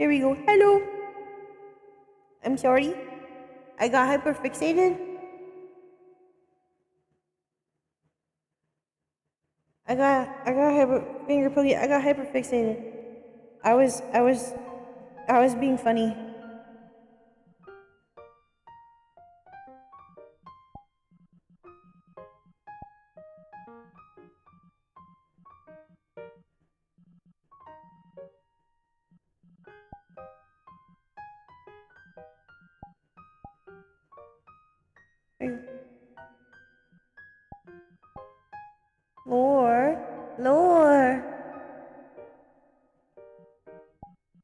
Here we go. Hello. I'm sorry. I got hyperfixated. I got finger poking. I got hyperfixated. I was being funny. Lore.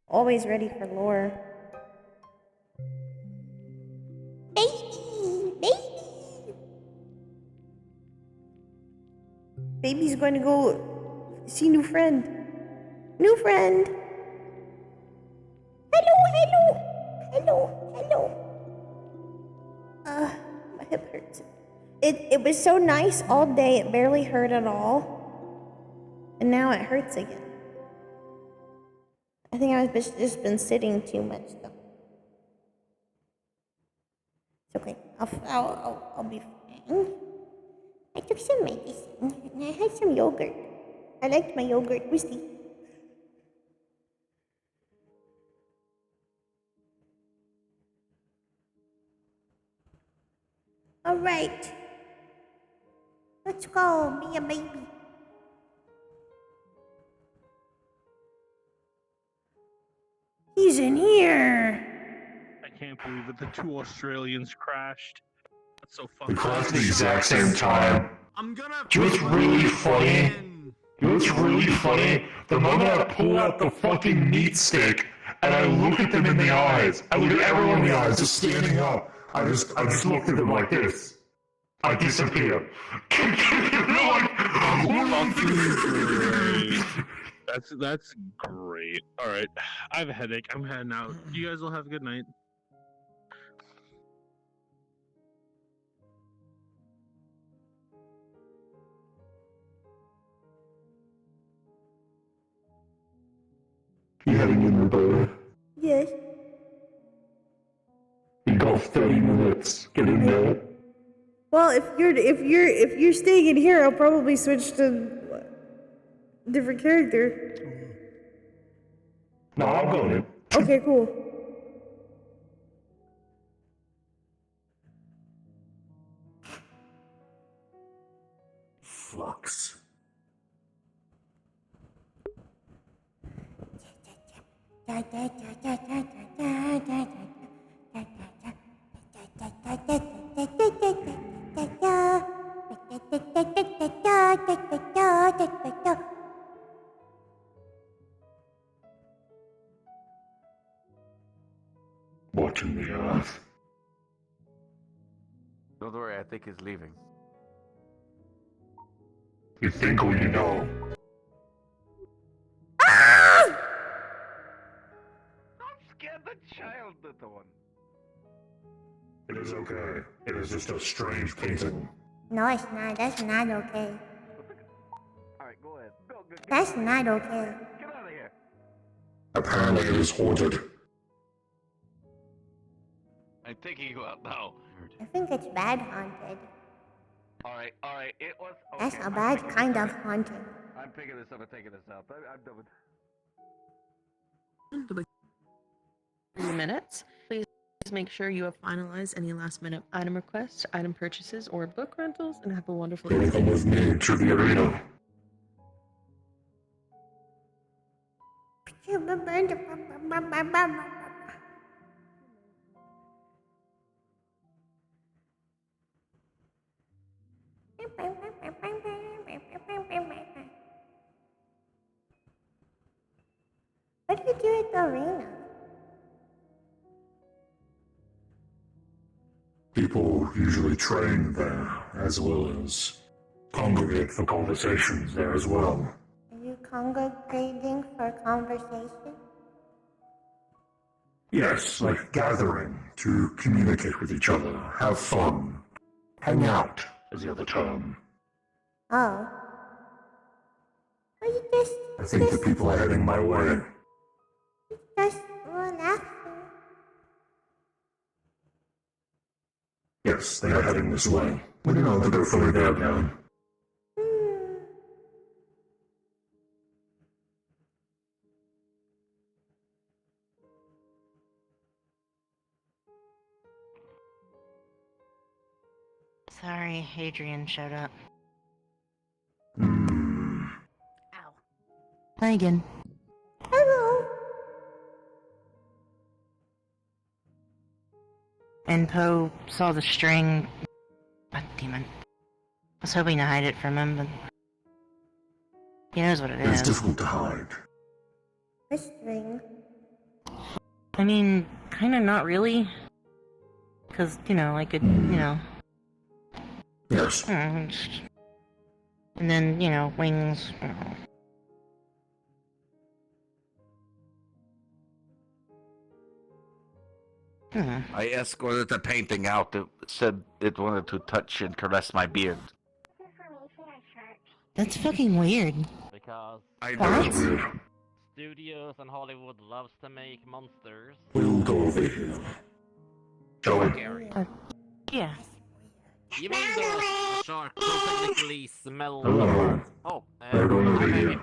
Always ready for lore. Baby. Baby's going to go see new friend. Hello. My hip hurts. It was so nice all day, it barely hurt at all. And now it hurts again. I think I've just been sitting too much though. It's okay. I'll be fine. I took some medicine and I had some yogurt. I liked my yogurt. Whoosty. Alright. Let's go, be a baby. He's in here. I can't believe it. The two Australians crashed. That's so funny. We crashed at the exact same time. I'm gonna. Do you know what's really funny? You know what's really funny? The moment I pull out the fucking meat stick and I look at them in the eyes, I look at everyone in the eyes, just standing up. I just looked at them like this. I disappear. That's great. All right, I have a headache. I'm heading out. You guys will have a good night. You heading in, Roberta? Yes. You got 30 minutes. Get in there. Well, if you're staying in here, I'll probably switch to a different character. No, I'm going in. Okay, cool. Flux. Watching the earth. Don't worry, I think he's leaving. You think or you know? Don't scare the child, little one. It is okay. It is just a strange painting. No, it's not. That's not okay. Alright, go ahead. Go. That's not okay. Get out of here. Apparently it is haunted. I'm taking you out now. I think it's bad haunted. Alright, it was. Okay, That's a bad kind of haunted. I'm picking this up and taking this out. I'm done with. 3 minutes. Please make sure you have finalized any last-minute item requests, item purchases, or book rentals, and have a wonderful You'll come with me to the arena. What do you do at the arena? People usually train there, as well as congregate for conversations there as well. Are you congregating for conversation? Yes, like gathering to communicate with each other, have fun, hang out, is the other term. Oh. Well, you just... I think the people are heading my way. Just Yes, they are heading this way. We don't know that they're fully there now. Sorry, Adrian showed up. Hmm. Ow. Hi again. Hello. And Poe saw the string. God damn it. I was hoping to hide it from him, but he knows what it It's is. difficult to hide. A string. I mean, kinda not really. Cause, I could, Yes. and then, wings. I escorted the painting out. It said it wanted to touch and caress my beard. That's fucking weird. Because I What? know. studios and Hollywood loves to make monsters. We'll go over here. Shall we? Scary. Yeah. Even though a shark will technically smell. Hello. Oh, We're going over hi, baby. here.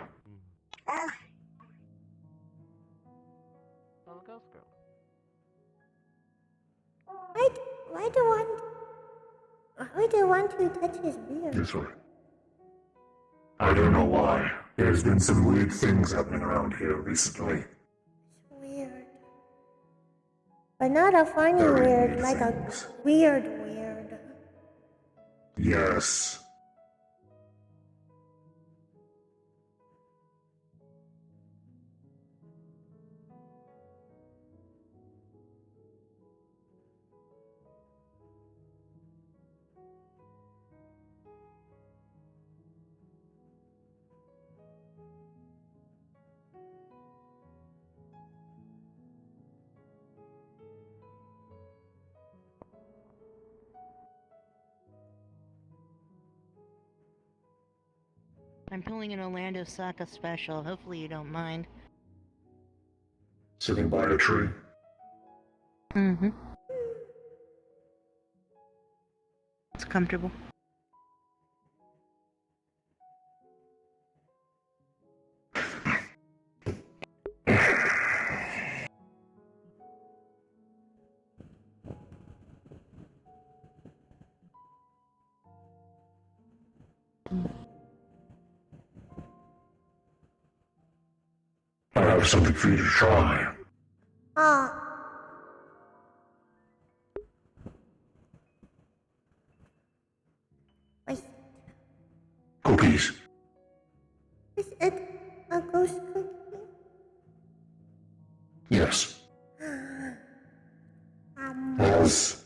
Oh, ghost girl. Why do you want to touch his beard? This way. I don't know why. There's been some weird things happening around here recently. It's weird. But not a funny Very weird, weird like things. a weird. Yes. I'm pulling an Orlando Saka special. Hopefully you don't mind. Sitting by a tree. Mm-hmm. It's comfortable. I have something for you to try. Ah. Wait, Cookies. is it a ghost cookie? Yes. Um. Has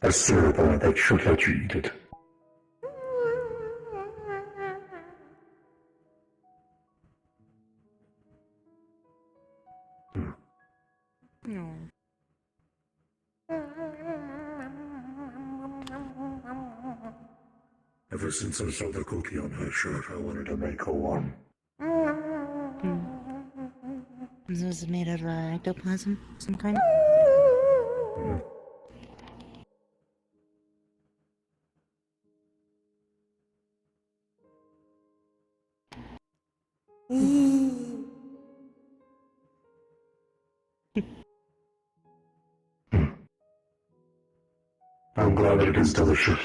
a syrup on it that should let you eat it. No. Ever since I saw the cookie on her shirt, I wanted to make her one. This is made of ectoplasm, some kind. I'm glad it is delicious.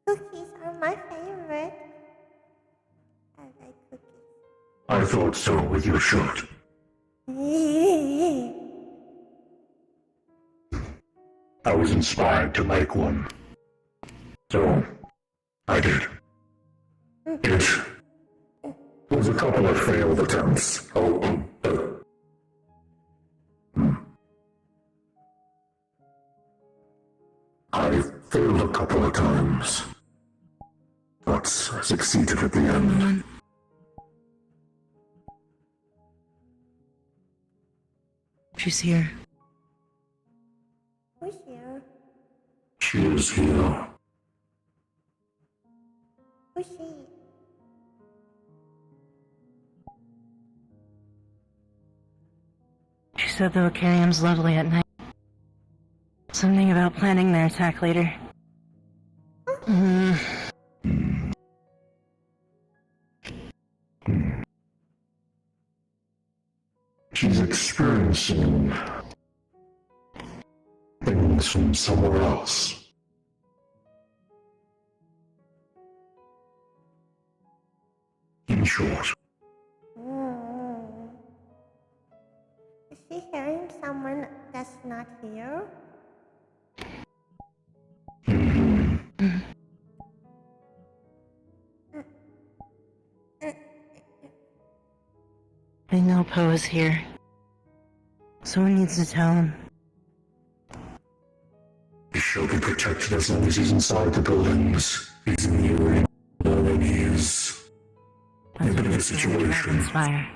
Cookies are my favorite. I like cookies. I thought so with your shirt. I was inspired to make one. So, I did. It was a couple of failed attempts. I failed a couple of times, but succeeded at the end. She's here. Who's here? She is here. Who's she? She said the aquarium's lovely at night. Something about planning their attack later. She's experiencing things from somewhere else. In short, Is she hearing someone that's not here? I know Poe is here. Someone needs to tell him. he shall be protected as long as he's inside the buildings. He's in the area, and he is in a bit of a situation. Fire.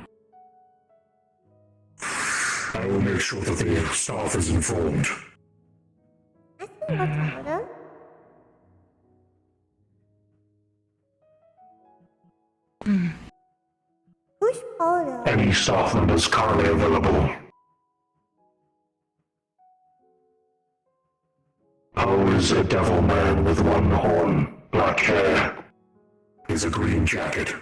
I will make sure that the staff is informed. I can go tell them. Who's Polo? Any staff members currently available? Poe is a devil man with one horn, black hair. He's a green jacket.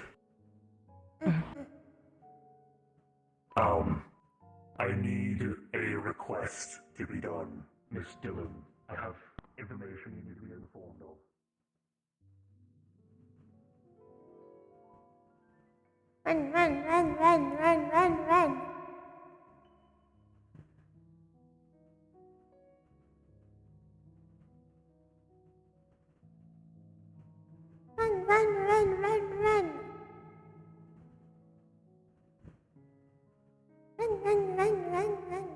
I need a request to be done, Miss Dillon. I have information you need to be informed of. Run, run, run, run, run, run, run. Run, run, run, run, run. Run, run, run, run, run.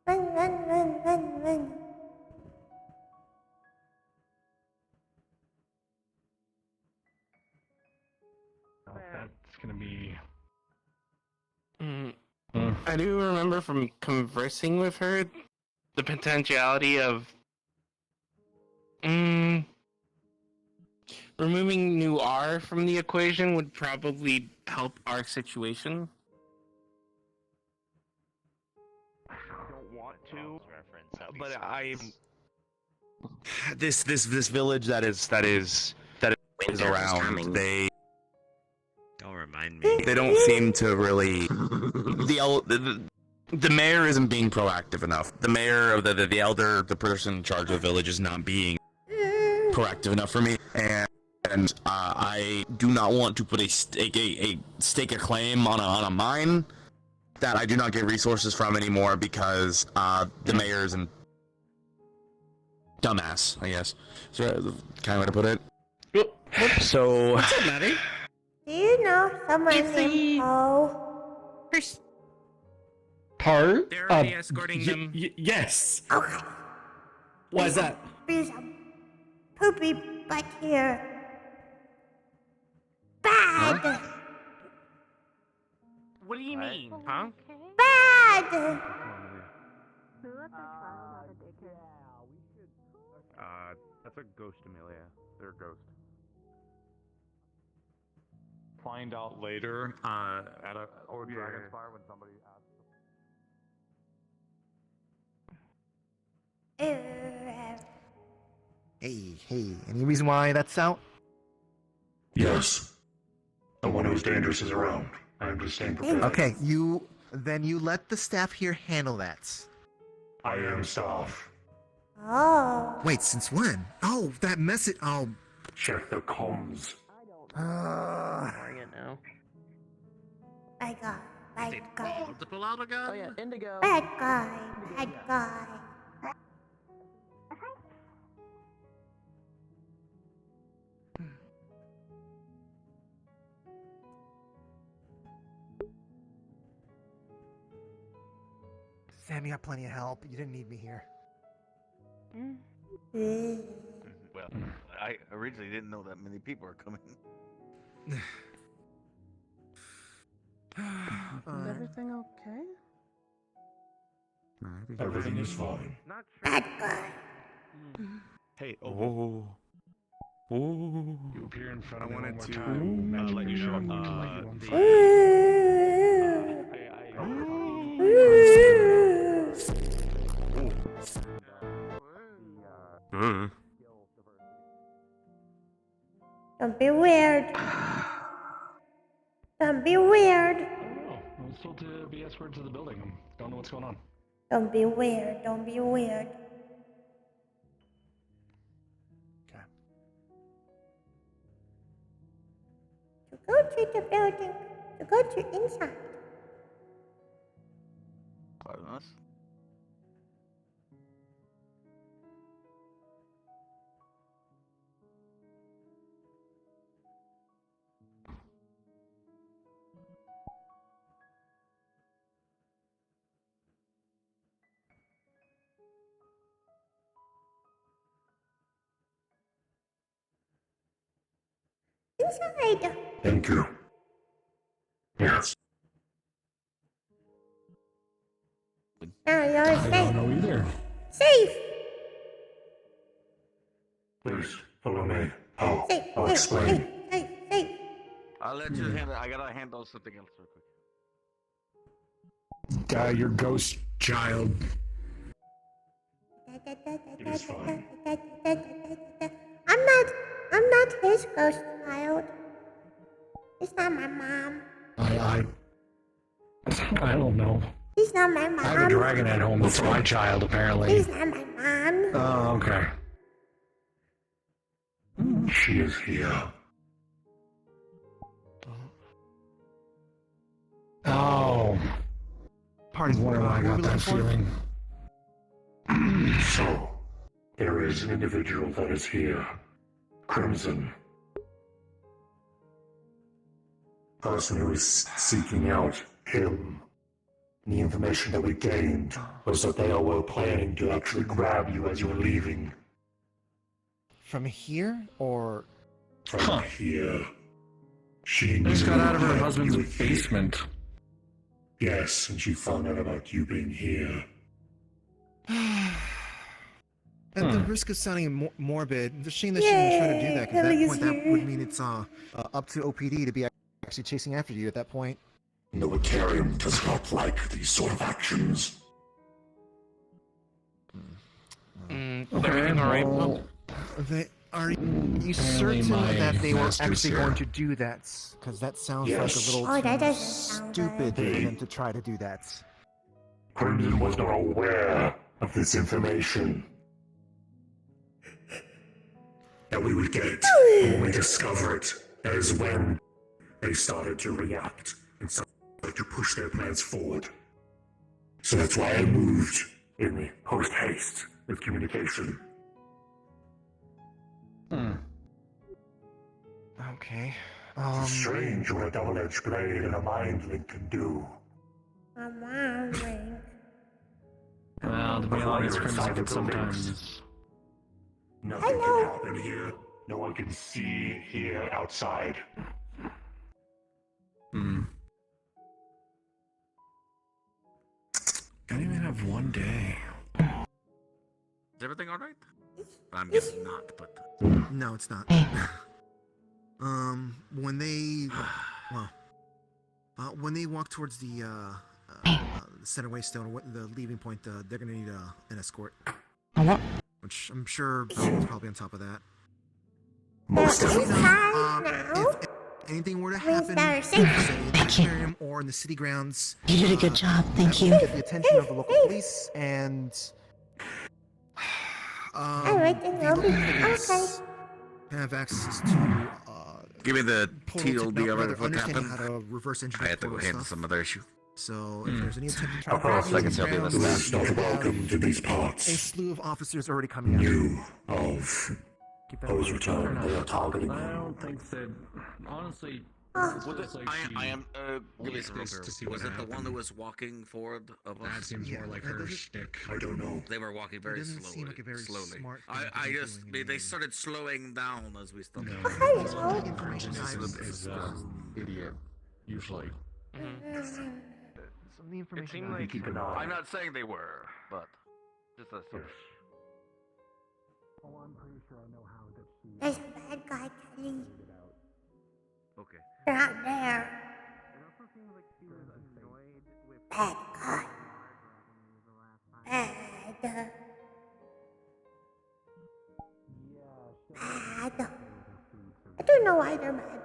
Run, run, run, run, run. That's gonna be. I do remember from conversing with her the potentiality of removing Noir from the equation would probably help our situation. I don't want to, but this village that is around. Don't remind me. They don't seem to really. The mayor isn't being proactive enough. The mayor of the elder, the person in charge of the village, is not being proactive enough for me, and I do not want to put a stake a claim on a mine that I do not get resources from anymore because the mayor is a dumbass, I guess. So kind of way to put it. So. what's up, Maddie? Do you know someone It's named a- Poe? Part? They're already escorting them. Yes. Okay. Why is that? There's a poopy butt here. Bad! What do you mean, huh? Bad! That's a ghost, Amelia. They're a ghost. Find out later at a Dragon's Fire when somebody asks. Hey, any reason why that's out? Yes. The one who's dangerous is around. I am just staying prepared. Okay, you let the staff here handle that. I am staff. Oh. Wait, since when? Oh, that message. Oh. Check the comms. Ignoring it now. Bad guy. Bad guy. To pull out a gun? Oh yeah, Indigo. Bad guy. Bad guy. Sam, you got plenty of help. You didn't need me here. Well, I originally didn't know that many people were coming. Is everything okay? Everything is fine. Not sure. Bad guy. Hey, Oh. you appear in front of I me one wanted more to, time. Let you show up. Ooh. Ooh. Don't be weird. I don't know. I was told to be escorted to the building. Don't know what's going on. Don't be weird. Don't be weird. Okay. To go to the building. To go to inside. Pardon us? Inside. Thank you. Yes. Now you're I safe. don't know either. Safe. Please, follow me. Safe. I'll Safe. explain. Safe. Safe. Safe. I'll let you handle. I gotta handle something else real quick. Your ghost child. It's fine. I'm not his ghost child. It's not my mom. I don't know. He's not my mom. I have a dragon at home that's my child, apparently. He's not my mom. Oh, okay. She is here. Oh. Pardon, Where I what got were we that looking for? feeling. So, there is an individual that is here. Crimson. Person who is seeking out him. And the information that we gained was that they were planning to actually grab you as you were leaving From here or from here. She Just got out of her knew husband's you were here. basement. Yes, and she found out about you being here. at the risk of sounding morbid, it's a shame that she didn't try to do that. Because at that point, that would mean it's up to OPD to be actually chasing after you at that point. Noetarium does not like these sort of actions. Okay, alright. Well, Are you Apparently certain my that they were master's actually here. going to do that? Because that sounds like Yes. a little Oh, that too doesn't sound stupid for good. them to try to do that. Crimson was not aware of this information. That we would get it. And when we discover it, that is when they started to react and started to push their plans forward. So that's why I moved in post haste with communication. Okay. It's strange what a double-edged blade and a mind link can do. I'm wondering. Well, to be honest, Crimson can sometimes. Nothing can happen here. No one can see here outside. Can't even have one day. Is everything alright? I'm guessing not, but. No, it's not. When they, when they walk towards the center waystone, the leaving point, they're gonna need an escort. Which I'm sure Bill was probably on top of that. Most It's definitely. time now. If anything were to Means happen, they're say safe. in the aquarium or in the city grounds, You did a good job, thank that you. would get the attention of the local police and Everything the will be local police okay. have access to Give me the portal TLD rather of what understanding happened. how to reverse I engineer had to go portal handle stuff. some other issue. So if there's any attempt to try Of to grab course, you I in can the tell you grounds, Who this. is not welcome to these a parts. slew of officers already coming out. Knew of Poe's return. They are targeting I him. don't think that. Honestly, Oh, it feels like I am. only Give me space to see Was what it the one happened. that was walking forward of us? That seems Yeah, more like that her doesn't- shtick. I don't know. They were walking very doesn't slowly. seem like a very slowly. smart thing to I be just doing they anyway. started slowing down as we stopped. No. hello. Information Is idiot usually. Some of the information. seemed I- like- Keep an eye. I'm not saying they were, but just a sort of. There's a bad guy, Kelly. Okay. They're out there. Bad guy. Bad. Bad. I don't know why they're mad.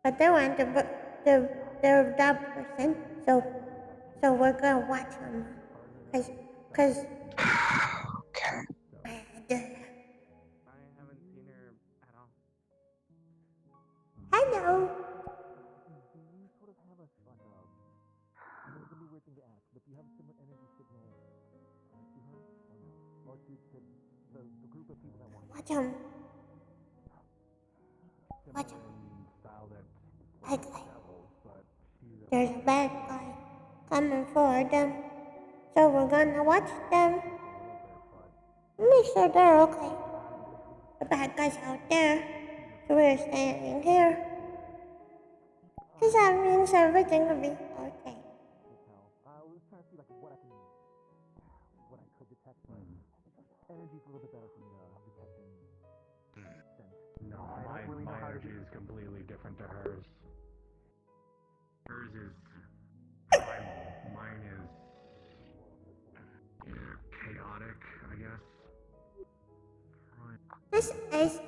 but they want the that person. So we're gonna watch them, cause Okay. Hello. Watch him. Watch him. Like, there's a bad guy coming for them. So we're gonna watch them. Make sure they're okay. The bad guy's out there. So we're standing here. Cause that means everything will be okay. No, my energy is completely different to hers. Hers is primal. Mine is chaotic, I guess. This is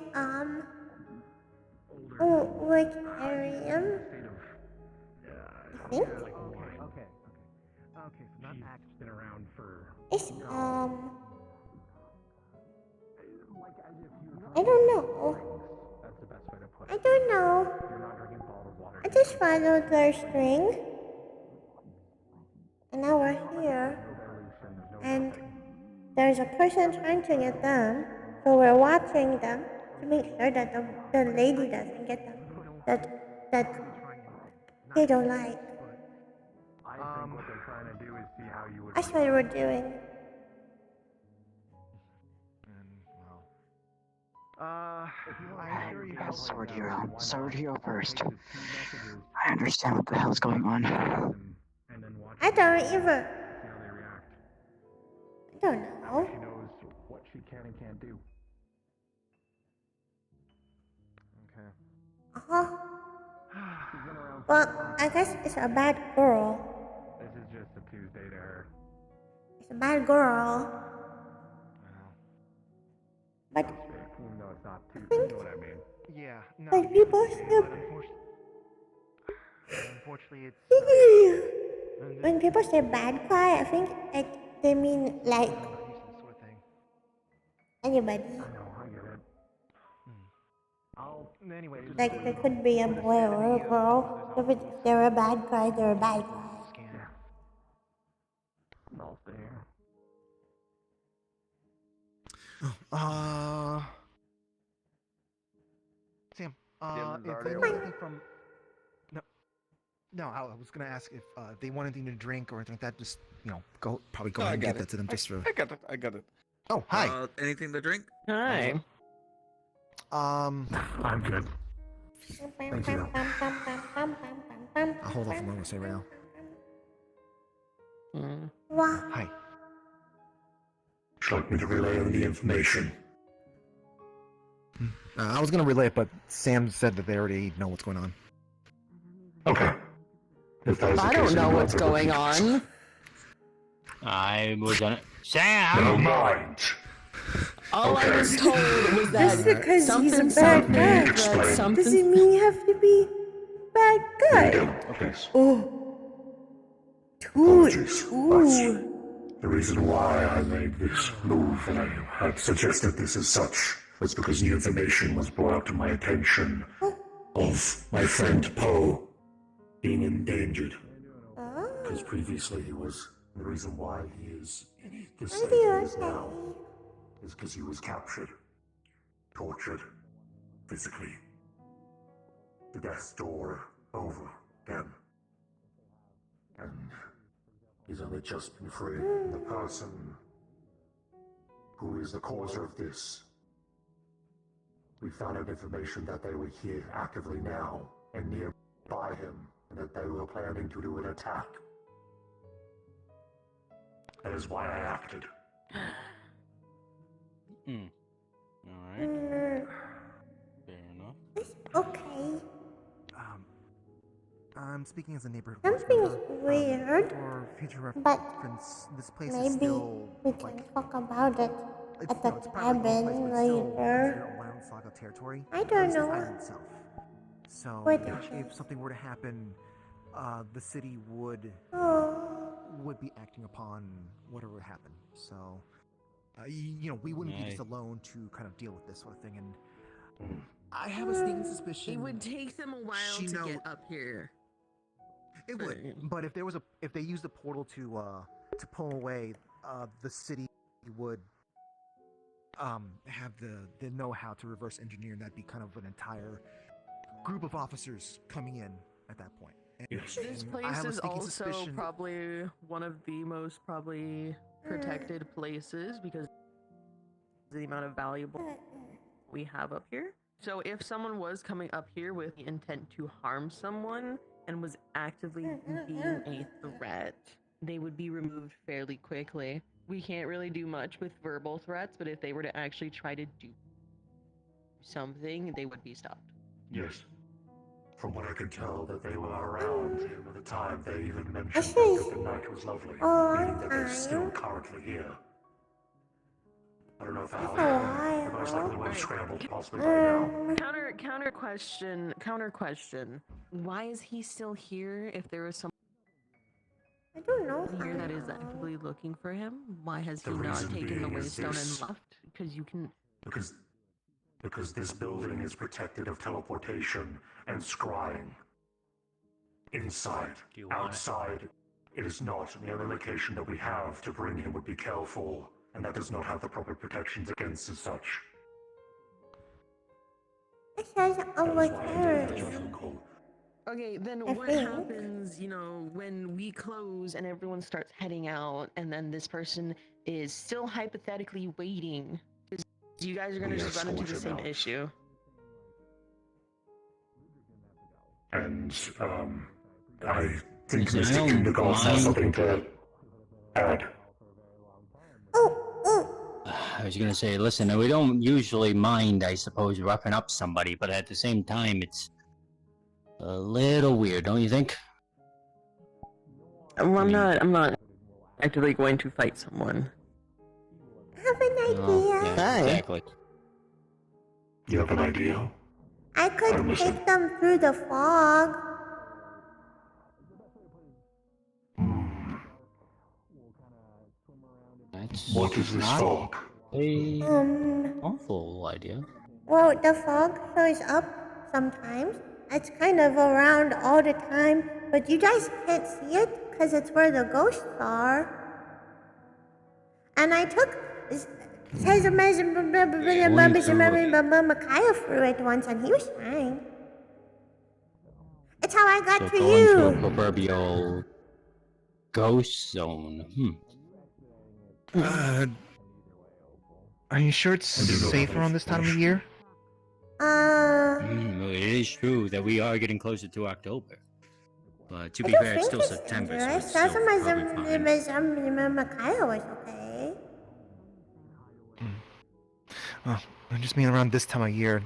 Victorium. I think. Okay, so not She's been around for. It's I don't know. That's the best way to put it. I don't know. You're not drinking bottled water. I just followed their string. And now we're here. And there's a person trying to get them. So we're watching them to make sure that the lady doesn't get them. That they don't like. I think what they're trying to do is see how you would. That's what we're doing. I'm sure you Sword Hero. Sword Hero first. I understand what the hell's going on. I don't even. See how they react. I don't know. She knows what she can and can't do. Okay. Uh-huh. Well, I guess it's a bad girl. This is just a Tuesday to her. It's a bad girl. But Even though it's not Tuesday, you know what I mean. Yeah, no. like people say, Unfortunately, it's when people say bad guy, I think they mean like sort of thing. anybody. I know, I get it. Anyway, Like they could be a boy or a girl. If they're a bad guy, they're a bad guy. I'll stay here. Sam, Jim's if already they over want there. anything from... No, I was gonna ask if they want anything to drink or anything like that, just, go No, ahead I and got get it. that to them just for... I got it. Oh, hi. Anything to drink? Hi. I'm good. Thank you. I'll hold off on what I'm gonna say right now. Wow. Hi. Would you like me to relay the information? I was gonna relay it, but Sam said that they already know what's going on. Okay. If that is the I case, don't know then what's I'll going take on. I was on it. Never Sam! mind. All I was Okay. told was Just that because he's a something, bad something, guy that Explain. something. doesn't mean you have to be bad guy. Please. Oh. Apologies. Ooh. The reason why I made this move and I had suggested this as such was because new information was brought to my attention of my friend Poe being endangered. Because previously he was, the reason why he is in this state he is now is because he was captured, tortured, physically, to death's door over again. And he's only just been freed. The person who is the causer of this, we found out information that they were here actively now and nearby him, and that they were planning to do an attack. That is why I acted. Alright. Fair enough. It's okay. I'm speaking as a neighborhood Something's watch member. weird, For future but reference, this place is maybe still we can talk about it at the it's a private place, cabin but it's still later. considered Old Saga territory. I At don't least the know. island itself. So What if something were to happen, the city would be acting upon whatever would happen. So, we wouldn't be just alone to kind of deal with this sort of thing. And I have a sneaking suspicion It would take them a while to get up here. It would, but if they used the portal to pull away, the city would have the know-how to reverse engineer, and that'd be kind of an entire group of officers coming in at that point. And, This and I place have a is sneaking also suspicion. probably one of the most protected places because of the amount of valuable we have up here. So if someone was coming up here with the intent to harm someone and was actively being a threat, they would be removed fairly quickly. We can't really do much with verbal threats, but if they were to actually try to do something, they would be stopped. Yes. From what I could tell, that they were around at the time. They even mentioned Actually, that the night was lovely, all meaning that they're still time. currently here. I don't know if That's how a the most likely while. would have scrambled possibly by now. Counter question. Why is he still here if there was someone I don't know. here that is actively looking for him? Why has he The not reason taken the being is waystone this. and left? Because you can. Because this building is protected of teleportation and scrying. Inside. Outside, it is not. The only location that we have to bring him would be Kel 4, and that does not have the proper protections against as such. It says That over is why I made the there. judgment call. Okay, then I what think. happens, when we close and everyone starts heading out, and then this person is still hypothetically waiting? Because you guys are going to We just run into the escort same him out. issue. And, I think Listen, I Mr. don't Kindergarten has mind- something to add. I was gonna say, listen, we don't usually mind, I suppose, roughing up somebody, but at the same time, it's a little weird, don't you think? Well, I'm not actively going to fight someone. I have an idea. Oh, yeah, exactly. You have an idea? I could I'm listening. take them through the fog. That's What is this not fog? a awful idea. Well, the fog shows up sometimes. It's kind of around all the time, but you guys can't see it because it's where the ghosts are. And I took Micaiah through it once, and he was fine. It's how I got So to going to a you. proverbial ghost zone. Are you sure it's safe around this time of year? Well, it is true that we are getting closer to October. But to I be don't fair, it's think still it's September, so dangerous. it's still probably fine. Micaiah was okay. Well, I just mean around this time of year,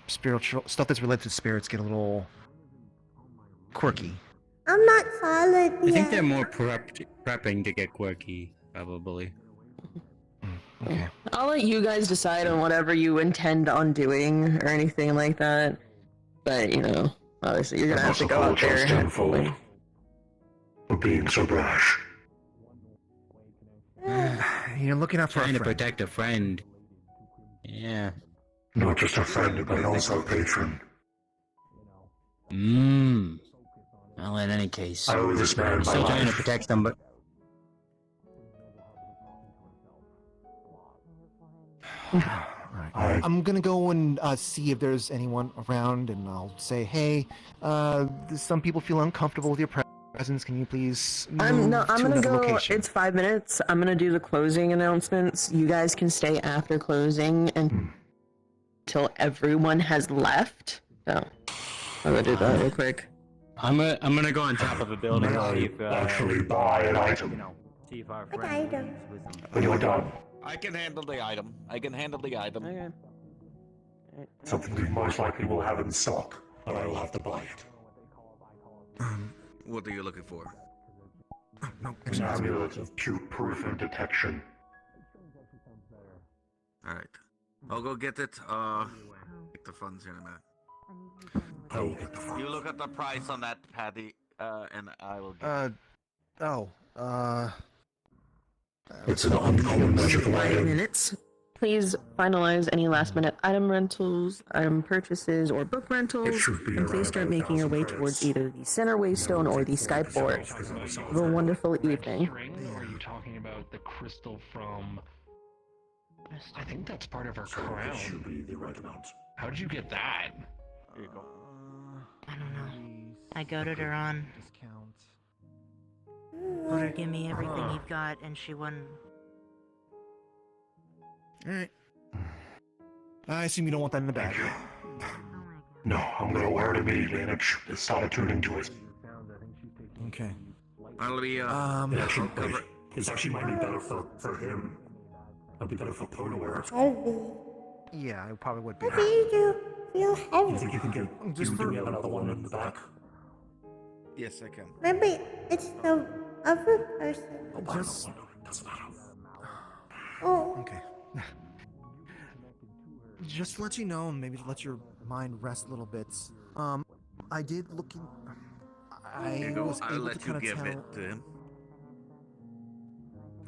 spiritual stuff that's related to spirits get a little quirky. I'm not solid I think yet. they're more prepping to get quirky, probably. Okay. I'll let you guys decide on whatever you intend on doing or anything like that. But, obviously you're gonna I have to must go out there. apologize tenfold for being so brash. You're looking out for a Trying to friend. protect a friend. Yeah. Not just a friend, but also a patron. Well, in any case, I owe this man my still trying to life. protect somebody. Right. I'm gonna go and see if there's anyone around, and I'll say, hey, some people feel uncomfortable with your presence. Can you please move I'm to gonna another go. location? It's 5 minutes. I'm gonna do the closing announcements. You guys can stay after closing until everyone has left. So I'm gonna do that real quick. I'm gonna go on top of a building May and see I if actually buy an item? See if our What friend item? leaves with him. When you're done, I can handle the item. Okay. something we most likely will have in stock, but I will have to buy it. What are you looking for? No, An amulet of cube-proof and detection. Alright. I'll go get it. Take the funds here in a minute. I will get the funds. You look at the price on that, Patty, and I will. It's an uncommon magical 5 item. minutes. Please finalize any last-minute item rentals, item purchases, or book rentals, should be and please around start making your way 1,000 towards credits. either the center waystone or the skyport. Have a wonderful evening. Or are you talking about the crystal from... I think that's part of her crown. It should be the right amount. How'd you get that? Here you go. I don't know. I goaded her on. Discount. Told her give me everything you've got, and she wouldn't. Alright. I assume you don't want that in the bag. No, I'm gonna wear it immediately and it started turning to it. Okay. I'll be, It actually, it actually might be better for him. It'd be better for Poe to wear it. Heavy. Yeah, it probably would be. What do you do? Feel You heavy. think you can get, Just do we have another one in the back? Yes, I can. Maybe it's the other person. Just. Doesn't matter. Oh, Okay. Just to let you know, and maybe to let your mind rest a little bit. I did look in. Here you I go. was I'll able to let you kind of give tell. it to him.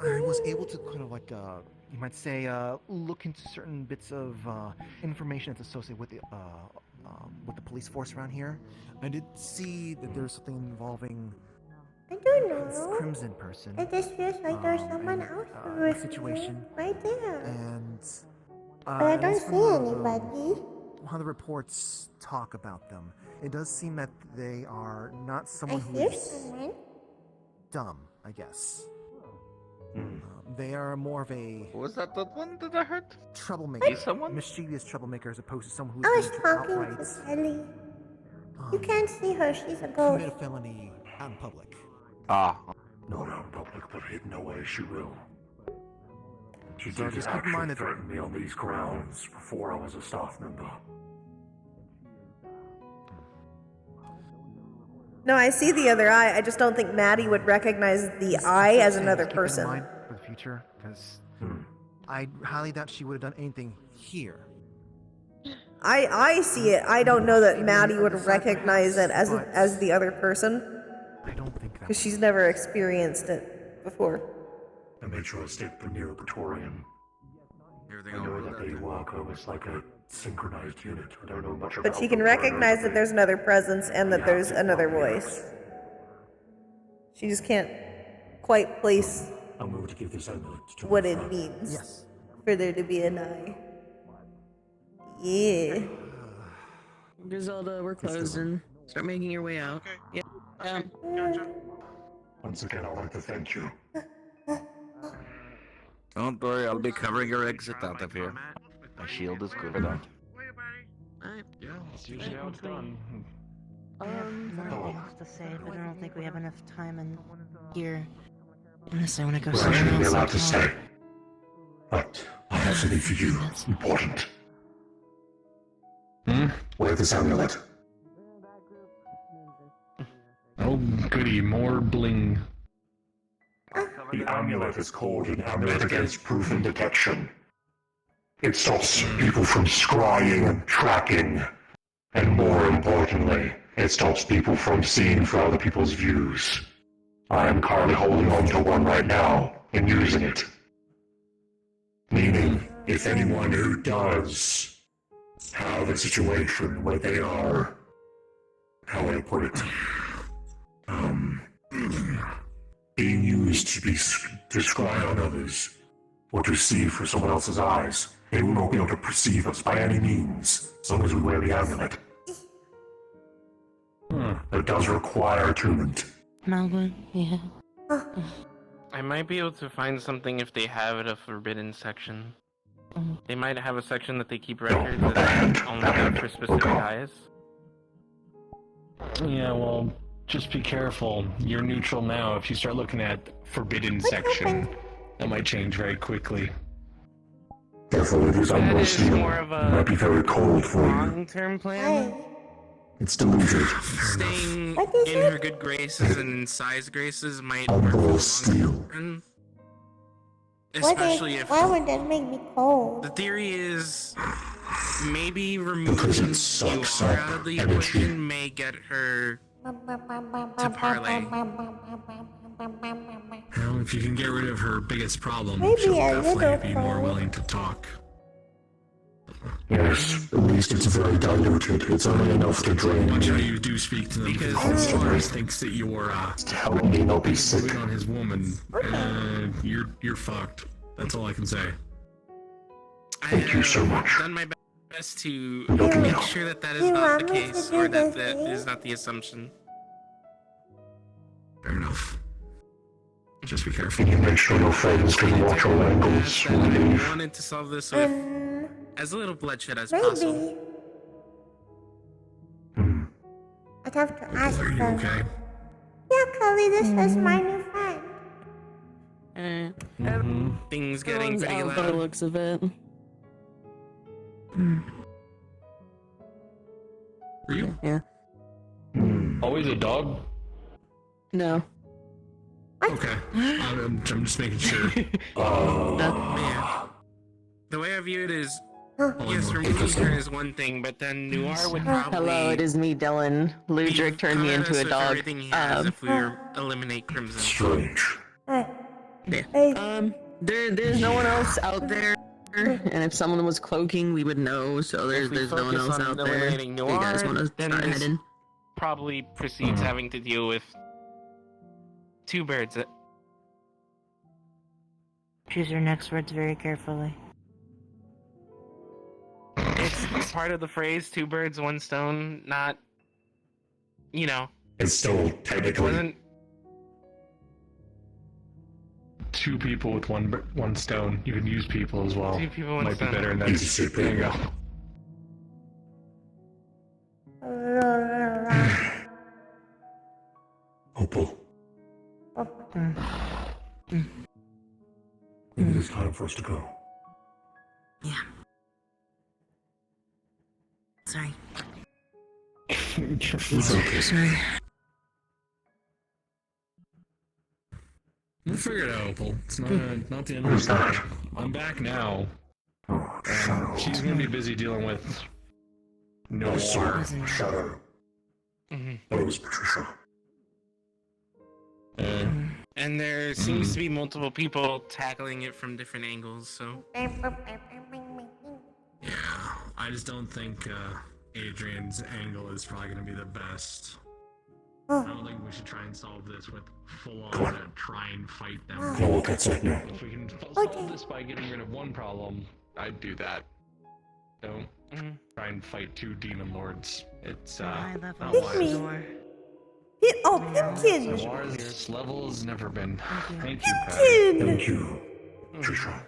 I was able to kind of like, you might say, look into certain bits of information that's associated with the police force around here. I did see that there's something involving I don't this know. Crimson person. It just feels like there's someone and, else the with situation. me right there. And But I at don't least from see how anybody. how the reports talk about them, it does seem that they are not I someone hear who's someone. dumb, I guess. They are more of a Was that the one that I heard? troublemaker, He's someone? mischievous troublemaker, as opposed to someone who's I was going to talking outright to Kelly. You can't see her, she's a ghost. commit a felony out in public. Ah. Not out in public, but in no way she will. She So did just keep in mind actually that- threaten me on these grounds before I was a staff member. No, I see the other eye. I just don't think Maddie would recognize the eye as another Keep that in person. mind for the future, because I highly doubt she would have done anything here. I see it. I don't know that Maddie would recognize it as the other person I don't think that. because she's never experienced it before. I made sure I stayed near Praetorian. Everything I all know good that out they there. work almost like a synchronized unit. I don't know much about But she can them, but I know recognize that that they- there's another presence and that Yeah, there's yeah, another yeah. voice. She just can't quite place I'm going to give this amulet to what my it friend. means Yes. for there to be an eye. Yeah. Griselda, we're closing. Start making your way out. Okay. Yeah. Gotcha. Once again, I'd like to thank you. Don't worry, I'll be covering your exit out of here. My shield is good enough. Alright. Yeah, that's usually how it's done. I have nothing else to say, but I don't think we have enough time in here. Unless I want to go We're somewhere actually else. allowed to and talk. stay. But I have something for you. Important. Wear this amulet. Oh, goody, more bling. The amulet is called an amulet against proof and detection. It stops people from scrying and tracking. And more importantly, it stops people from seeing through other people's views. I am currently holding on to one right now and using it. Meaning, if anyone who does have a situation where they are, how would I put it, being used to scry on others, or to see through someone else's eyes, they will not be able to perceive us by any means, as long as we wear the amulet. It does require attunement. Malvin, yeah. I might be able to find something if they have a forbidden section. They might have a section that they keep records not that that. only That good hand. for specific Okay. eyes. Yeah, well, just be careful. You're neutral now. If you start looking at forbidden section, that might change very quickly. Therefore, it is That under is seal. more of It might be a very cold for you. long-term plan. Hey, It's deluded. Staying What is in it? her good graces and in size graces might On work for board the long steel. term. what Especially is, if why would that make me cold? the theory is maybe Because removing it sucks UR up out of the energy. equation may get her to parlay. Well, if you can get rid of her biggest problem, Maybe she'll a definitely little be more part. willing to talk. Yes, at least it's very diluted. It's only enough to drain Watch how me. you do speak to them, Because- because Lars thinks that you're Telling me not be sick. moving on his woman. You're fucked. That's all I can say. I Thank you so much. done my best to Look make now. sure that that Do is you not the want me to case, do or that this, that eh? is not the assumption. Fair enough. Just be Can careful. you make sure your friends can watch all angles when you I leave? wanted to solve this with as little bloodshed as possible. Maybe. I'd have to ask Are you them. okay? Yeah, Chloe, this is my new friend. Things getting Everyone's pretty out by the loud. looks of it. Are you? Yeah. Always a dog? No. Okay. I'm just making sure. Yeah. The way I view it is, yes, removing her is one thing, but then Noir would probably. Hello, it is me, Dylan. Ludric turned me into a dog. Everything he has if we eliminate Crimson. Strange. There's no one else out there, and if someone was cloaking, we would know. So If we there's no one focus else on out there. eliminating You guys Noir, want to then start this heading? probably precedes having to deal with two birds. Choose your next words very carefully. It's part of the phrase "two birds, one stone." Not, you know, It's still it technically. wasn't. Two people with one stone. You can use people as well. Two people, one Might stone. be better than Easy that. There you go. Opal. Maybe it's time for us to go. Yeah. Sorry. It's okay. Sorry. We'll figure it out, Opal. It's not the end Who's of the that? world. I'm back now. Oh, Shadow. She's gonna be busy dealing with I Noir. saw Shadow. Mhm. Oh, it was Patricia. And there seems to be multiple people tackling it from different angles. So Yeah, I just don't think Adrian's angle is probably gonna be the best. I don't think we should try and solve this with full on try and fight them. Oh, that's it now. If we can solve this by getting rid of one problem, I'd do that. Don't try and fight two demon lords. It's I not love wise. Door. Pumpkin! Noir's level has never been. Thank you, Pat. Thank you, Patricia.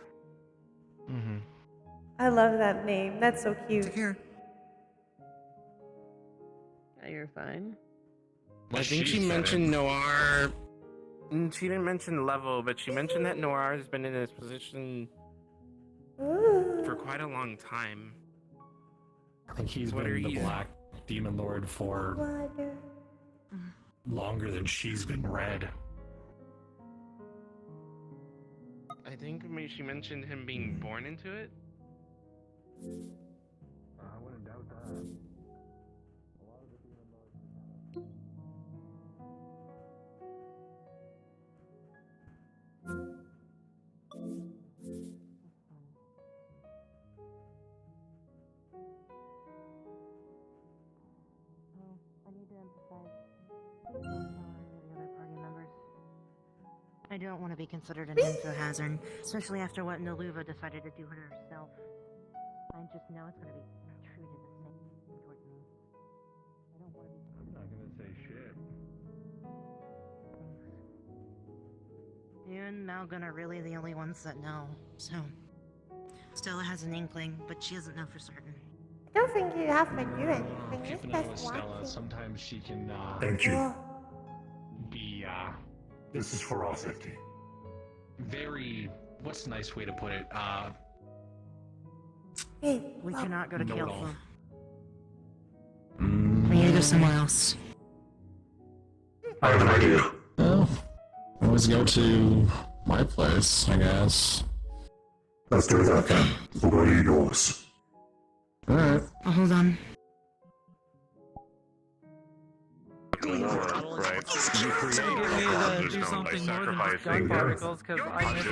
I love that name. That's so cute. Yeah, you're fine. I think she mentioned Noir. She didn't mention level, but she mentioned that Noir has been in this position for quite a long time. I think he's What are been the you- Black Demon Lord for longer than she's been Red. I think she mentioned him being born into it. I wouldn't doubt that. I need to emphasize. Please don't tell any of the other party members. I don't want to be considered an info hazard, especially after what Naluva decided to do herself. I just know it's going to be treated the same towards me. I don't want to be. I'm not gonna say shit. You and Malgun are really the only ones that know, so. Stella has an inkling, but she doesn't know for certain. I don't think you have to do anything. Keep It's an eye with just Stella. watching. Sometimes she can Thank you. be This is for our safety. very. What's a nice way to put it? We cannot go to Know-it-all. Kaleful. We need to go somewhere else. I have an idea. Well, always go to my place, I guess. Let's do that then. We'll go to yours. Alright. Oh, hold on. Right. You create Get me to do something more than just gun particles, because I miss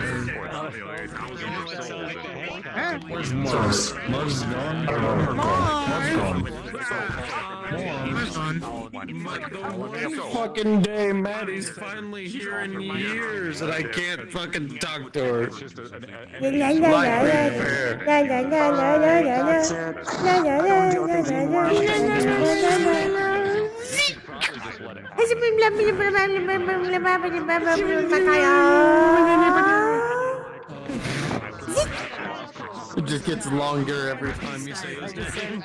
Where's Mars? Mars is gone? Mars gone. Fucking day, Maddie's finally here in years, and I can't fucking talk to her. It just gets longer every time you say his name.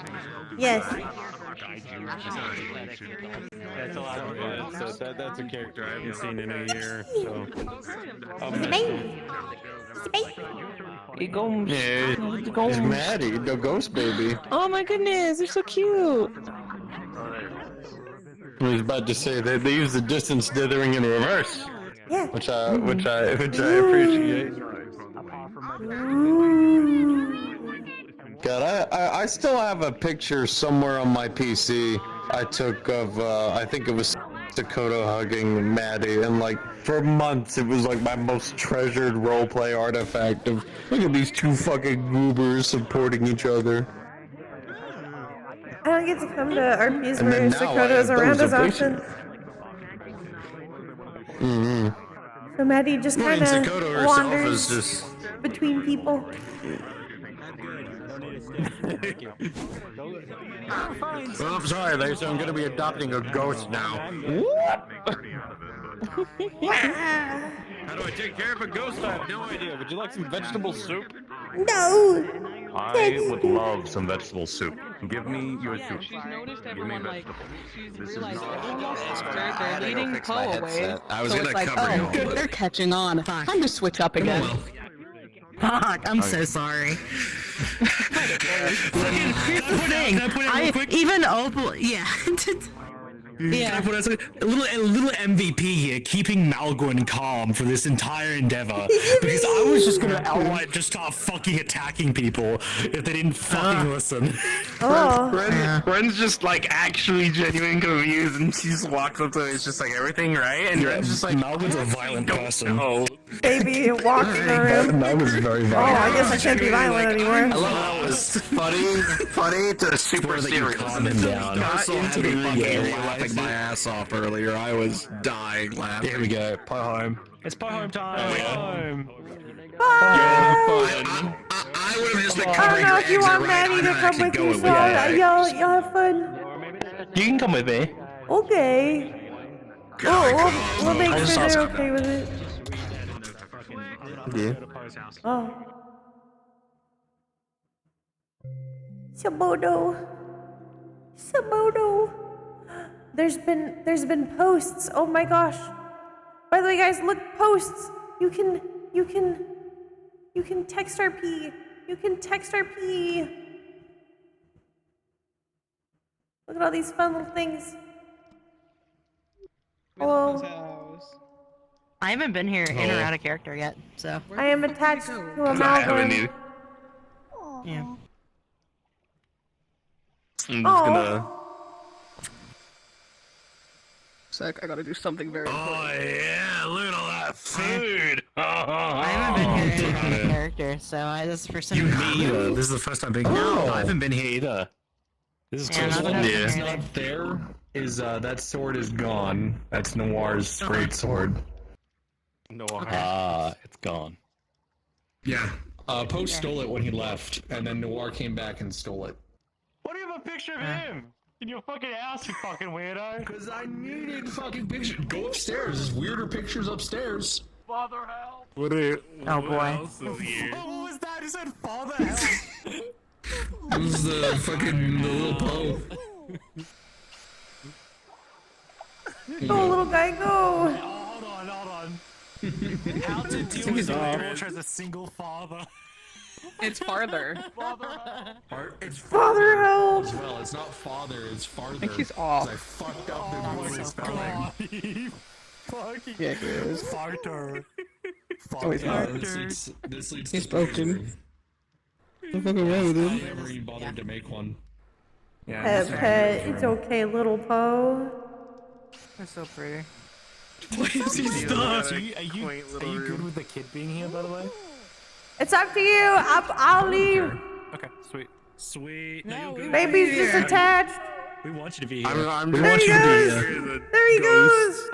Yes. That's a character I haven't seen in a year. So. It's Maddie, the ghost baby. Oh my goodness, they're so cute. I was about to say that they use the distance dithering in reverse. Yeah. Which I appreciate. God, I still have a picture somewhere on my PC I took of I think it was Dakota hugging Maddie, and like for months it was like my most treasured roleplay artifact of look at these two fucking goobers supporting each other. I don't get to come to RPs And where then now I Dakota's have around those as often. Mm-hmm. So Maddie just kind Dakota of herself wanders is just between people. Well, I'm sorry, Lacey. I'm gonna be adopting a ghost now. How do I take care of a ghost? I have no idea. Would you like some vegetable soup? No! I would love some vegetable soup. Give me your soup. She's noticed Give me everyone like vegetable. she's realized everyone lost their they're leading Poe away. I was So gonna it's like, cover oh, y'all, but- they're catching on. Time to switch up again. Fuck, I'm so sorry. Fucking, here's the thing. Even Opal, yeah. Can I put a little MVP here, keeping Malgorn calm for this entire endeavor, because I was just gonna outright just start fucking attacking people if they didn't fucking listen. Oh. Ren's just like actually genuine confused, and she just walks up to her. It's just like everything right, and Ren's just like Malgorn's a violent person. Baby walking around. That was very Oh, violent. I guess I can't be violent anymore. That was funny to super serious. Calm him down. Got into the fucking laughing my ass off earlier. I was dying laughing. Here we go. Pie home. It's pie home time. I would have just been I don't covering know your if you eggs want right. Maddie to I'm come actually with you, going so with it. y'all have fun. You can come with me. Okay. We'll make sure they're okay with it. Yeah. Oh. Sabodo. There's been posts. Oh my gosh. By the way, guys, look, posts. You can text RP. You can text RP. Look at all these fun little things. Hello. I haven't been here in or out of character yet, so. I am attached to a I haven't Malgorn. either. Yeah. I'm just gonna. Sec, I gotta do something very Oh yeah, look at all that food. I haven't been here in or out of character, so this is for some Me either. This is the first time being. Oh. I haven't been here either. This is Yeah, close. not that Yeah. I've been Not there is that sword is gone. That's Noir's great sword. No. It's gone. Yeah. Poe stole it when he left, and then Noir came back and stole it. Why do you have a picture of him in your fucking house, you fucking weirdo? Cause I needed fucking pictures. Go upstairs. There's weirder pictures upstairs. Father help! What are? Oh boy. What was that? He said father help! It was the fucking the little Poe. Go, little guy, go. Hold on. How to deal with your daughter as a single father? It's farther. It's Father help. as well. It's not father. It's farther. I think he's off. I fucked up the voice spelling. Fucking Yeah, he is. farter. Oh, he's not. This leads He's to broken. The fuck wrong with him? I never even bothered to make one. Pet, it's okay, little Poe. That's so pretty. Why is he stuck? Are you good with the kid being here, by the way? It's up to you. I'll leave. Okay, sweet. Sweet. No, Baby's just attached. We want you to be here. There he goes. There he goes.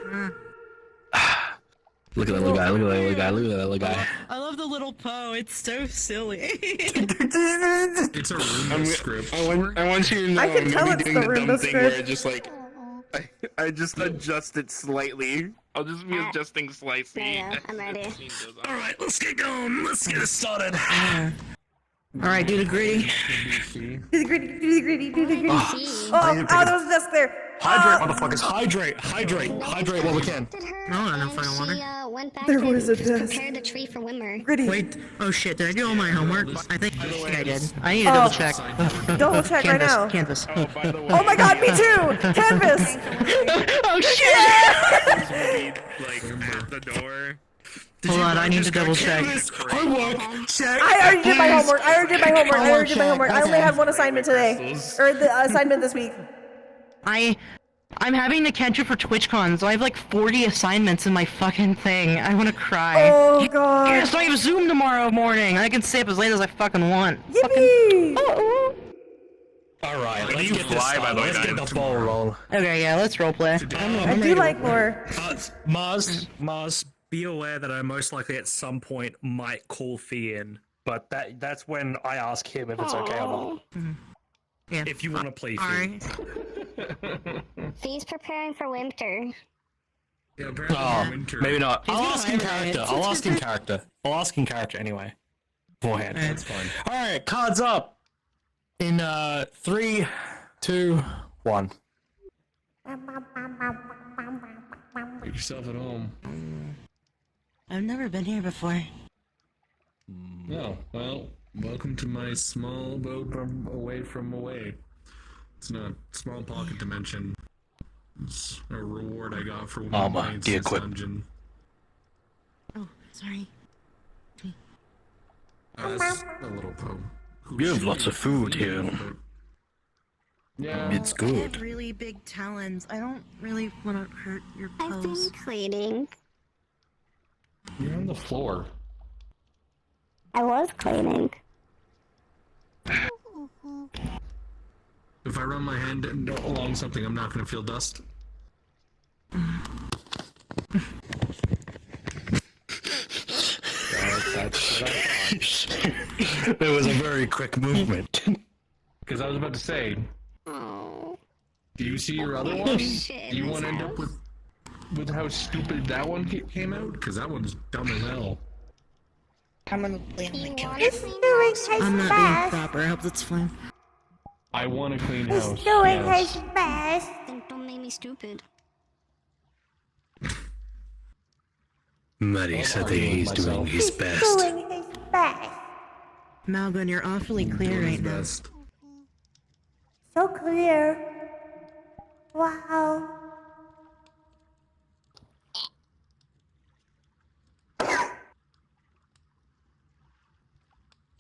Look at that little guy. Look at that little guy. Look at that little guy. I love the little Poe. It's so silly. It's a Roomba script. I want you to know I can tell I'm it's doing the the dumb Roomba thing where I script. just like I just adjust it slightly. I'll just be adjusting slightly. I'm ready. Alright, let's get going. Let's get it started. Alright, do the gritty. Do the gritty, do the gritty, do the gritty. Oh, there was a desk there. Hydrate, motherfuckers. Hydrate while we can. No, I don't know if I want She went back There and was a just desk. prepared the tree for Wimmer. Gritty. Wait, oh shit, did I do all my homework? I think I did. I need to double check. Double check right now. Canvas. Oh my god, me too! Canvas! Oh shit! Like at the door. Hold on, I need to double check. Homework. Check. I already did my please. homework. I already did my homework. I already did my check. homework. I only Okay. had one assignment today. Or the assignment this week. I'm having to catch up for TwitchCon, so I have like 40 assignments in my fucking thing. I wanna cry. Oh god. Yes, I have Zoom tomorrow morning. I can stay up as late as I fucking want. Yippee! Alright, let's you get this fly, by started. the way, Let's get Diane? the ball rolling. Okay, yeah, let's roleplay. I do like more. Mars, be aware that I most likely at some point might call Fee in, but that's when I ask him if it's okay or not. Yeah. If you want to play Fee. Alright. Fee's preparing for winter. Yeah, apparently Oh, winter. maybe not. He's I'll gonna ask in hibernate. character. I'll ask in character anyway. Beforehand. That's fine. Alright, cards up. In 3, 2, 1. Make yourself at home. I've never been here before. Oh, well, welcome to my small boat from away. It's not a small pocket dimension. It's a reward I got for winning Oh, my points dear this quip. dungeon. Oh, sorry. That's a little Poe. You have lots of food here. Yeah. It's I have good. really big talons. I don't really want to hurt your I've been toes. cleaning. You're on the floor. I was cleaning. If I run my hand along something, I'm not going to feel dust. That was a very quick movement. Because I was about to say, Oh. do you see your other one? Shit Do you in want to his end up house. with how stupid that one came out? Because that one's dumb as hell. I'm gonna lay on You my want couch. to clean house? I'm not being proper. I hope that's fine. I want a clean He's house. doing yes. his best. Then don't make me stupid. Maddie said that he's doing his best. Doing his best. Malgun, you're awfully clear Doing right his now. best. So clear. Wow.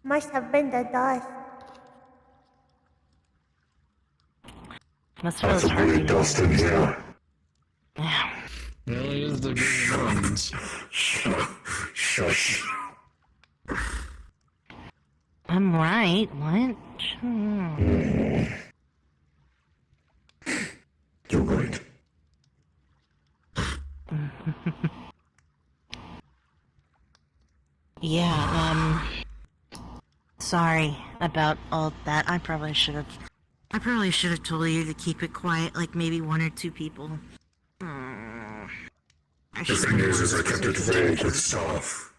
Must have been the dust. Must feel That's as a hard really to dust in here. Well, he is the green ones. Shush. I'm right. What? You're right. Yeah, sorry about all that. I probably should have told you to keep it quiet, like maybe 1 or 2 people. I The thing is I kept it vague with stuff.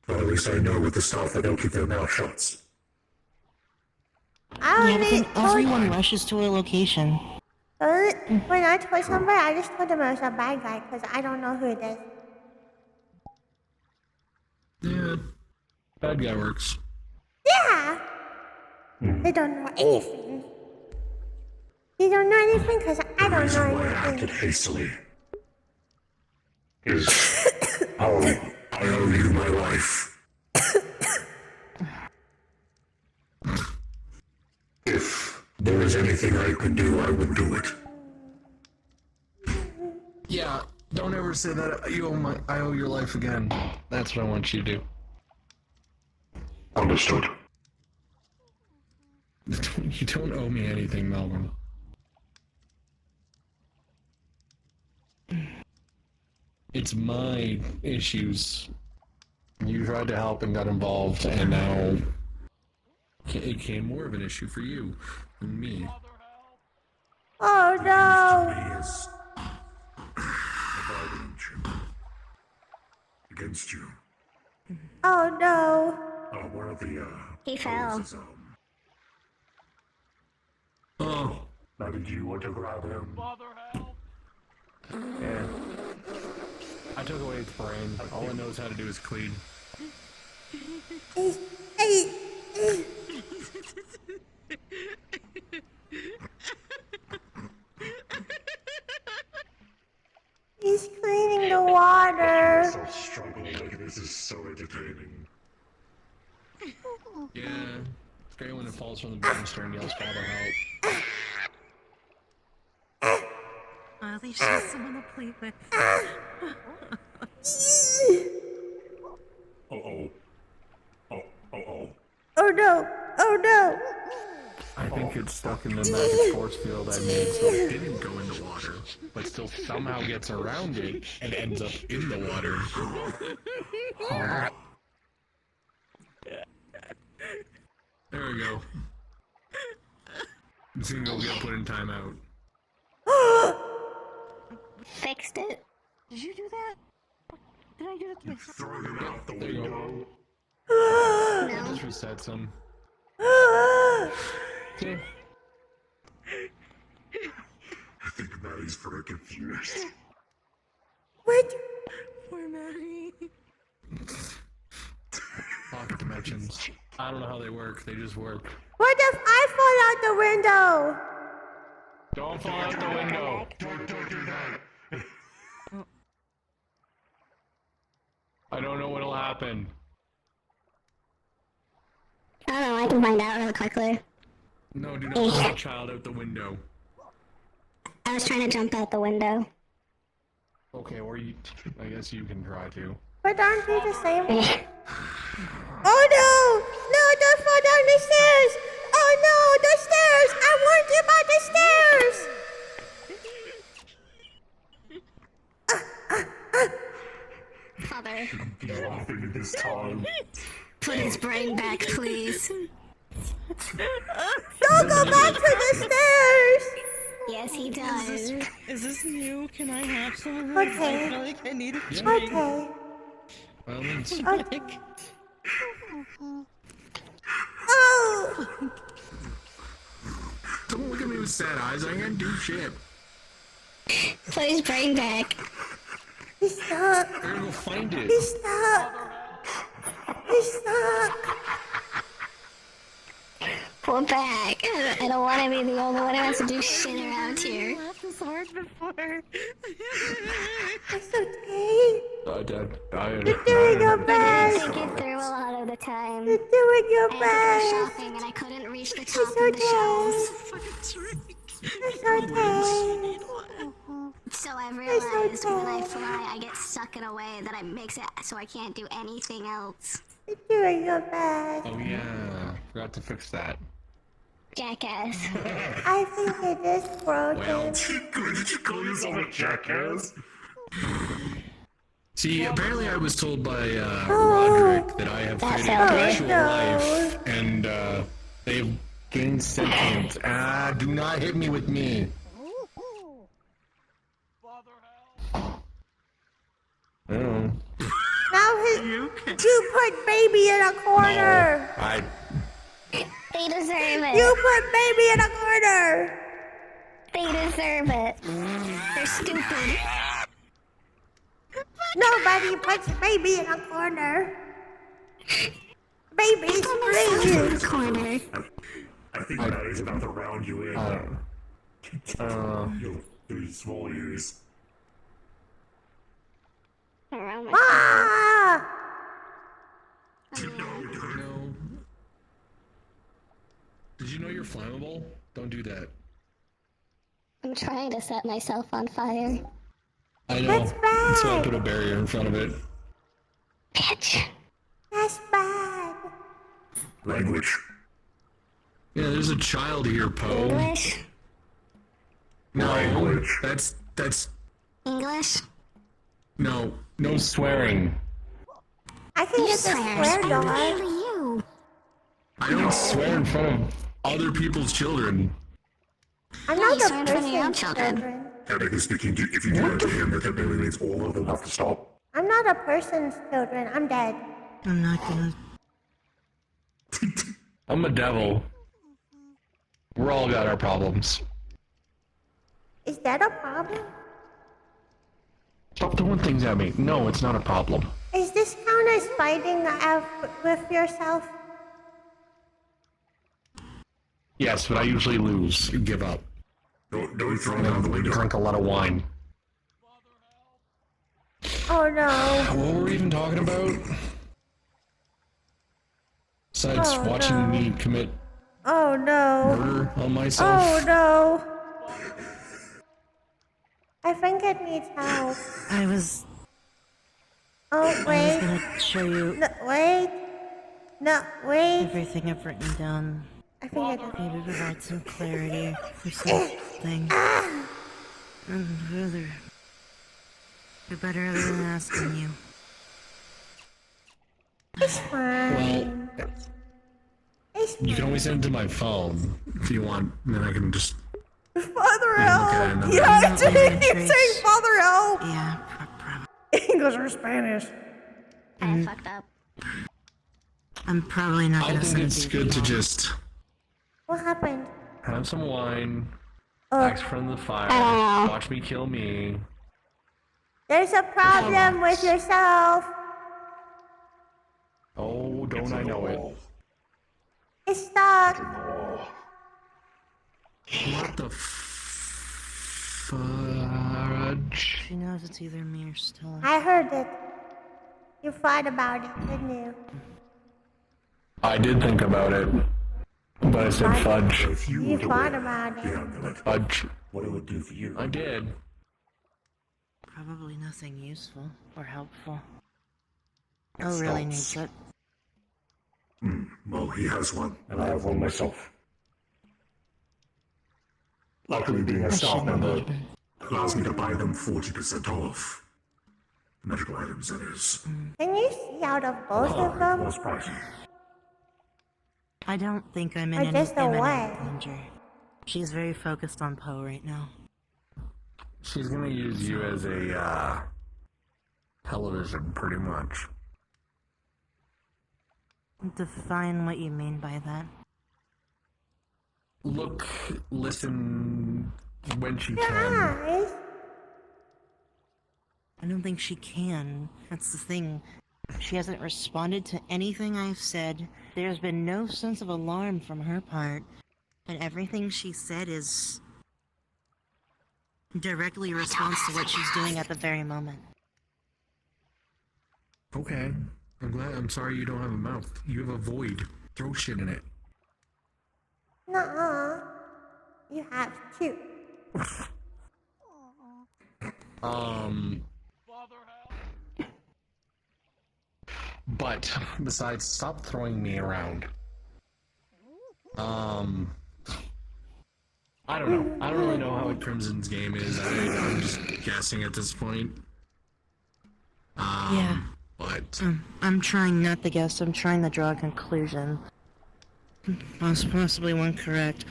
But at least I know with the stuff that they'll keep their mouth shut. I Yeah, but only then everyone rushes to a location. when I told somebody, I just told them I was a bad guy because I don't know who it is. Yeah, bad guy works. Yeah. They don't know anything. They don't know anything because I don't reason know why I anything. acted hastily is I owe you my life. anything I can do, I would do it. Yeah, don't ever say that. I owe your life again. That's what I want you to do. Understood. You don't owe me anything, Melvin. It's my issues. You tried to help and got involved, and now it became more of an issue for you than me. Oh no! Against you. Oh no! One of the, He fell. Oh. Now did you want to grab him? Yeah. I took away its brain. All it knows how to do is clean. He's cleaning the water. Struggle like this is so entertaining. Yeah. It's great when it falls from the banister and yells, "Father, help." At least she has someone to play with. Oh no! Oh no! I think it's stuck in the magic force field I made, so it didn't go in the water, but still somehow gets around it and ends up in the water. There we go. It's gonna go get put in timeout. Fixed it. Did you do that? Did I do that to myself? Throw him out the window. It just resets him. Okay. I think Maddie's very confused. What? Poor Maddie. Pocket dimensions. I don't know how they work, they just work. What if I fall out the window? Don't fall out the window! Don't do that! I don't know what'll happen. I don't know, I can find out real quickly. No, do not push the child out the window. I was trying to jump out the window. Okay, or you... I guess you can try to. But aren't we the same? Oh no! No, don't fall down the stairs! Oh no, the stairs! I warned you about the stairs! Father. Laughing this time. Put his brain back, please. Don't go back to the stairs! Yes, he does. Is this new? Can I have some of this? Okay. I feel like I need a Yeah. drink. Okay. Well, it's... Okay. Oh! Don't look at me with sad eyes, I can't do shit. Put his brain back. He's stuck. I gotta go find it. He's stuck. He's stuck. Pull back. I don't want to be the only one who has to do shit around here. I laughed this hard before. It's okay. You're doing your best. I get through a lot of the time. You're doing your I had to best. go shopping and I couldn't reach the top It's of the okay. shelves. It's okay. So I realized when I fly, I get stuck in a way that makes it so I can't do anything else. You're doing your best. Oh yeah, forgot to fix that. Jackass. I think it is broken. Well, Did you call yourself a jackass? see, apparently I was told by Roderick that I have created a virtual life, and they've gained sentience. Do not hit me with me. Oh. Now you put baby in a corner. They deserve it. You put baby in a corner. They deserve it. They're stupid. Nobody puts baby in a corner. Baby's please. Corner. I think Maddie's about to round you in. You'll do small ears. Ah! No. Did you know you're flammable? Don't do that. I'm trying to set myself on fire. I know. That's why I put a barrier in front of it. Bitch. That's bad. Language. Yeah, there's a child here, Poe. English? No, Language. that's English? no swearing. I can get the swear dog. You. I don't swear in front of other people's children. I'm Yeah, not you the swear in front of your own person's children. children. Technically speaking, if you do that to him, that really means all of them have to stop. I'm not a person's children. I'm dead. I'm not gonna. I'm a devil. We're all got our problems. Is that a problem? Stop throwing things at me. No, it's not a problem. Is this count as fighting with yourself? Yes, but I usually lose and give up. Don't throw it out the window. Drink a lot of wine. Oh no. What were we even talking about? Besides watching me commit Oh no. murder on myself. Oh no. I think it needs help. I was Oh wait. gonna show you No, wait. No, wait. everything I've written down. I think I got Maybe provide some clarity for some things. And further, be better other than asking you. It's fine. Well, It's you can always send it to my phone if you want, and then I can just. Father Okay, help! no, Yeah, no, I did. You're saying Father help! Yeah, English or Spanish? I fucked up. I'm probably not I gonna think send it's you good to the- just What happened? have some wine, Oh. axe from the fire, Oh. watch me kill me. There's a problem with yourself. Oh, don't I know it? It's stuck. What the fudge? She knows it's either me or Stella. I heard it. You thought about it, didn't you? I did think about it, but I said fudge. You thought about it. Fudge. What it would do for you. I did. Probably nothing useful or helpful. Oh, really needs it. Well, he has one, and I have one myself. Luckily, being a staff member allows me to buy them 40% off. Medical items, that is. Can you see out of both of them? Most pricey. I don't think I'm in Or any just a imminent way. danger. She's very focused on Poe right now. She's gonna use you as a television, pretty much. Define what you mean by that. Look, listen when she Your can. eyes. I don't think she can. That's the thing. She hasn't responded to anything I've said. There's been no sense of alarm from her part. And everything she said is directly responds to what she's doing at the very moment. Okay. I'm sorry you don't have a mouth. You have a void. Throw shit in it. Nuh-uh. You have two. But besides, stop throwing me around. I don't know. I don't really know how Crimson's game is. I'm just guessing at this point. Yeah. But I'm trying not to guess. I'm trying to draw a conclusion. Possibly one correct.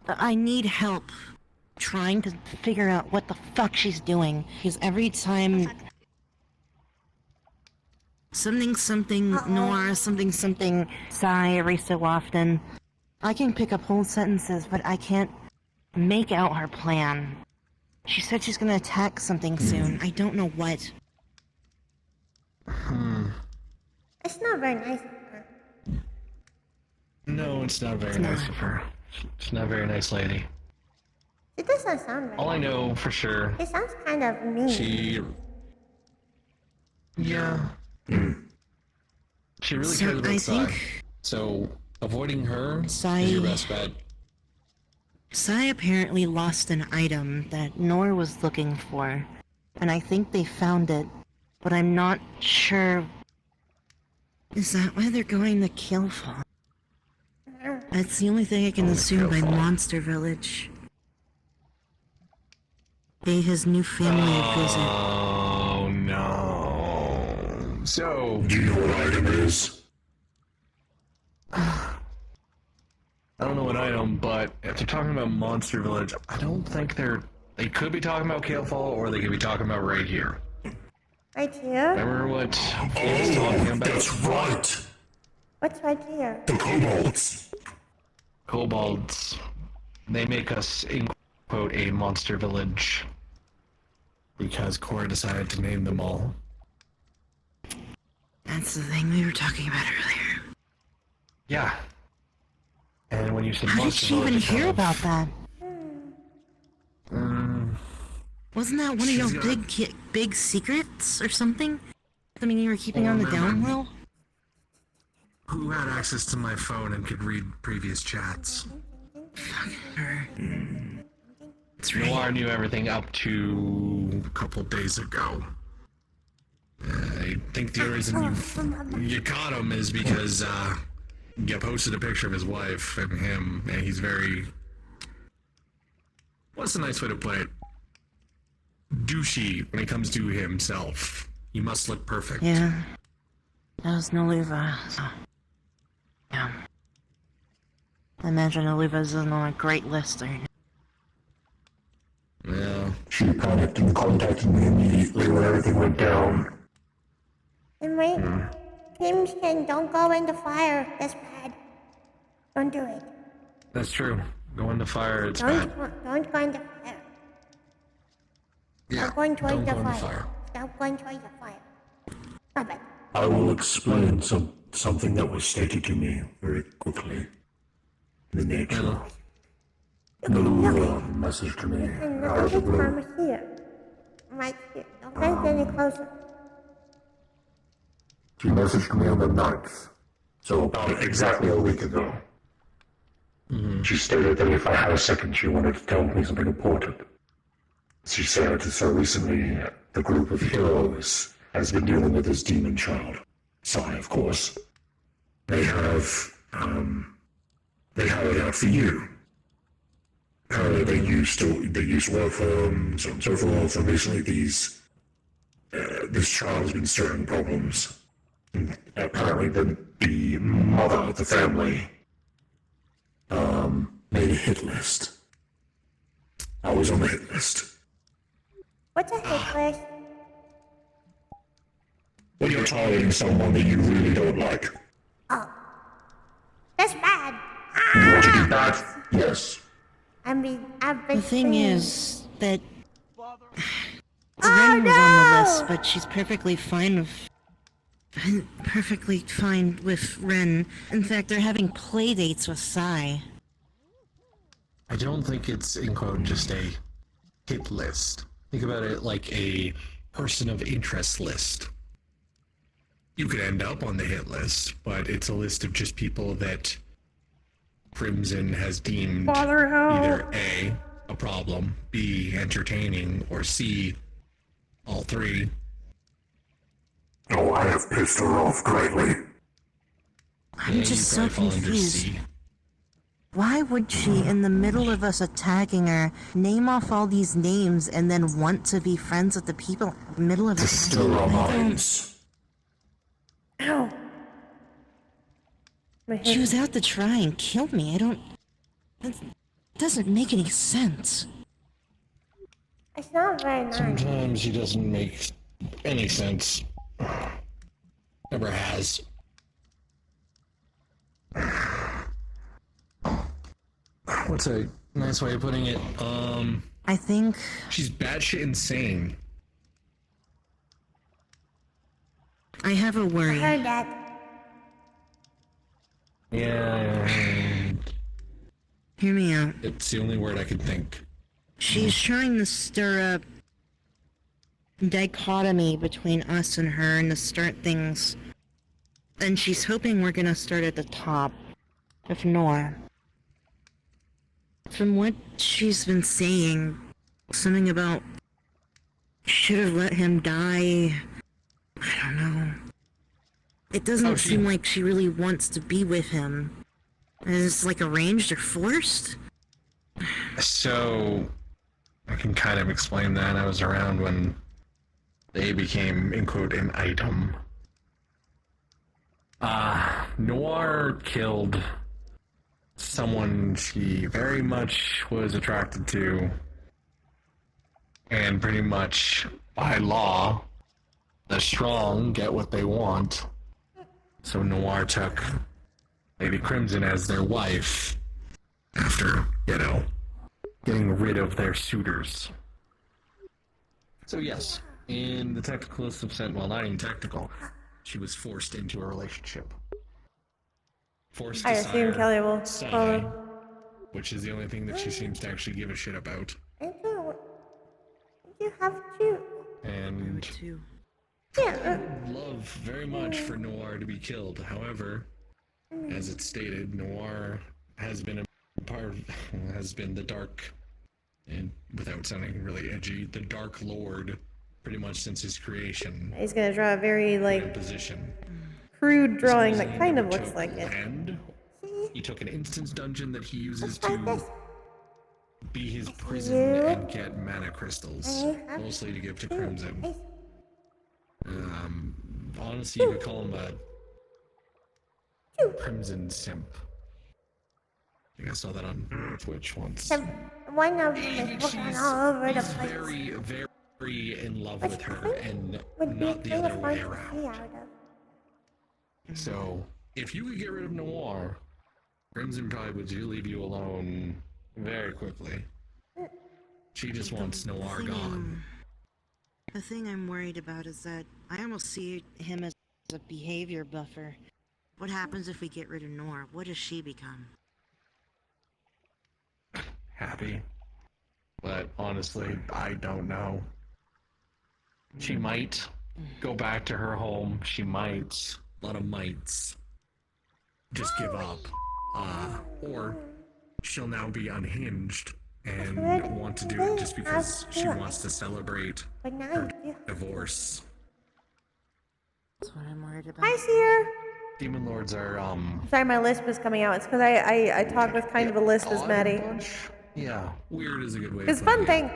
I need help trying to figure out what the fuck she's doing. Because every time something noir, something sigh every so often, I can pick up whole sentences, but I can't make out her plan. She said she's gonna attack something soon. I don't know what. It's not very nice of her. no, it's not very nice of her. She's not a very nice lady. It doesn't sound very All I know for sure, It sounds kind of mean. yeah. She really So, cares about I Sai. think- So avoiding her Sai- is your best bet. Sai apparently lost an item that Nor was looking for, and I think they found it, but I'm not sure. Is that why they're going to Killfall? That's the only thing I can assume by Monster Village. Pay his new family a visit. Oh no. So, Do you know what item it is? I don't know what item, but if they're talking about Monster Village, I don't think they could be talking about Kalefall, or they could be talking about right here. Right here? Remember what he was talking about? That's right! What's right here? The kobolds! Kobolds. They make us, in quote, a monster village. Because Cora decided to name them all. That's the thing we were talking about earlier. Yeah. And when you said How did monster she even village, hear about that? Wasn't that one of your big secrets or something? I mean, you were keeping on the down low? Who had access to my phone and could read previous chats? Her. Noir knew everything up to a couple days ago. I think the reason you caught him is because you posted a picture of his wife and him, and he's very... What's a nice way to put it? Douchey when it comes to himself. He must look perfect. Yeah. That was Noluva, so... Yeah. I imagine Noluva's on a great list right now. Yeah. She panicked and contacted me immediately when everything went down. And wait, Kim said don't go in the fire. That's bad. Don't do it. That's true. Go in the fire, it's Don't bad. go in the fire. Yeah, Stop going towards don't the go in the fire. fire. Stop going towards the fire. Stop it. I will explain something that was stated to me very quickly. The nature. Noluva messaged me And out of the look at blue. this farm here. Right here. Don't get any closer. She messaged me on the 9th, so about exactly a week ago. She stated that if I had a second, she wanted to tell me something important. She said, so recently, the group of heroes has been dealing with this demon child. Sai, of course. They have it out for you. Apparently they used war firms and so forth, and recently this child has been stirring problems. And apparently the mother of the family made a hit list. I was on the hit list. What's a hit list? When you're targeting someone that you really don't like. Oh. That's bad. You want to do bad? Yes. I mean, I've been The thing saying- is that Ren was on the list, but she's perfectly fine with Ren. In fact, they're having play dates with Sai. I don't think it's, in quote, just a hit list. Think about it like a person of interest list. You could end up on the hit list, but it's a list of just people that Crimson has deemed either A, a problem, B, entertaining, or C, all three. Oh, I have pissed her off greatly. I'm just so confused. Why would she, in the middle of us attacking her, name off all these names and then want to be friends with the people in the middle of To still our attacking? minds. Ow. She was out to try and kill me. That doesn't make any sense. It's not very nice. Sometimes he doesn't make any sense. Never has. What's a nice way of putting it? I think she's batshit insane. I have a worry. I heard that. Yeah. Hear me out. It's the only word I could think. She's trying to stir up dichotomy between us and her and to start things. And she's hoping we're gonna start at the top with Nor. From what she's been saying, something about should have let him die. I don't know. It doesn't seem like she really wants to be with him. Is it like arranged or forced? So, I can kind of explain that. I was around when they became, in quote, an item. Noir killed someone she very much was attracted to, and pretty much, by law, the strong get what they want. So Noir took Lady Crimson as their wife after, getting rid of their suitors. So yes, in the technical sense, well, not even technical, she was forced into a relationship. Forced I to assume Kelly will Sai, which is the only thing that she seems to actually give a shit about. I don't. You have to. And Yeah. I would love very much for Noir to be killed. However, as it's stated, Noir has been the dark, and without sounding really edgy, the Dark Lord pretty much since his creation. He's gonna draw a very, like, position. crude drawing that kind of looks like it. Land. He took an instance dungeon that he uses to be his prison and get mana crystals, mostly to give to Crimson. Honestly, you could call him a Crimson Simp. I think I saw that on Twitch once. One of them is looking all over the He's place. very, very in love with her, and Would be not the kind other of way fun to see around. out of. So, if you could get rid of Noir, Crimson probably would leave you alone very quickly. She just wants Noir gone. The thing I'm worried about is that I almost see him as a behavior buffer. What happens if we get rid of Noir? What does she become? Happy. But honestly, I don't know. She might go back to her home. She might, a lot of mights, just give up. Or she'll now be unhinged and want to do it just because she wants to celebrate her divorce. That's what I'm worried about. Hi, Seer! Demon Lords are, Sorry, my lisp is coming out. It's because I talk with kind of a lisp as Maddie. yeah, weird is a good way Because to fun thing,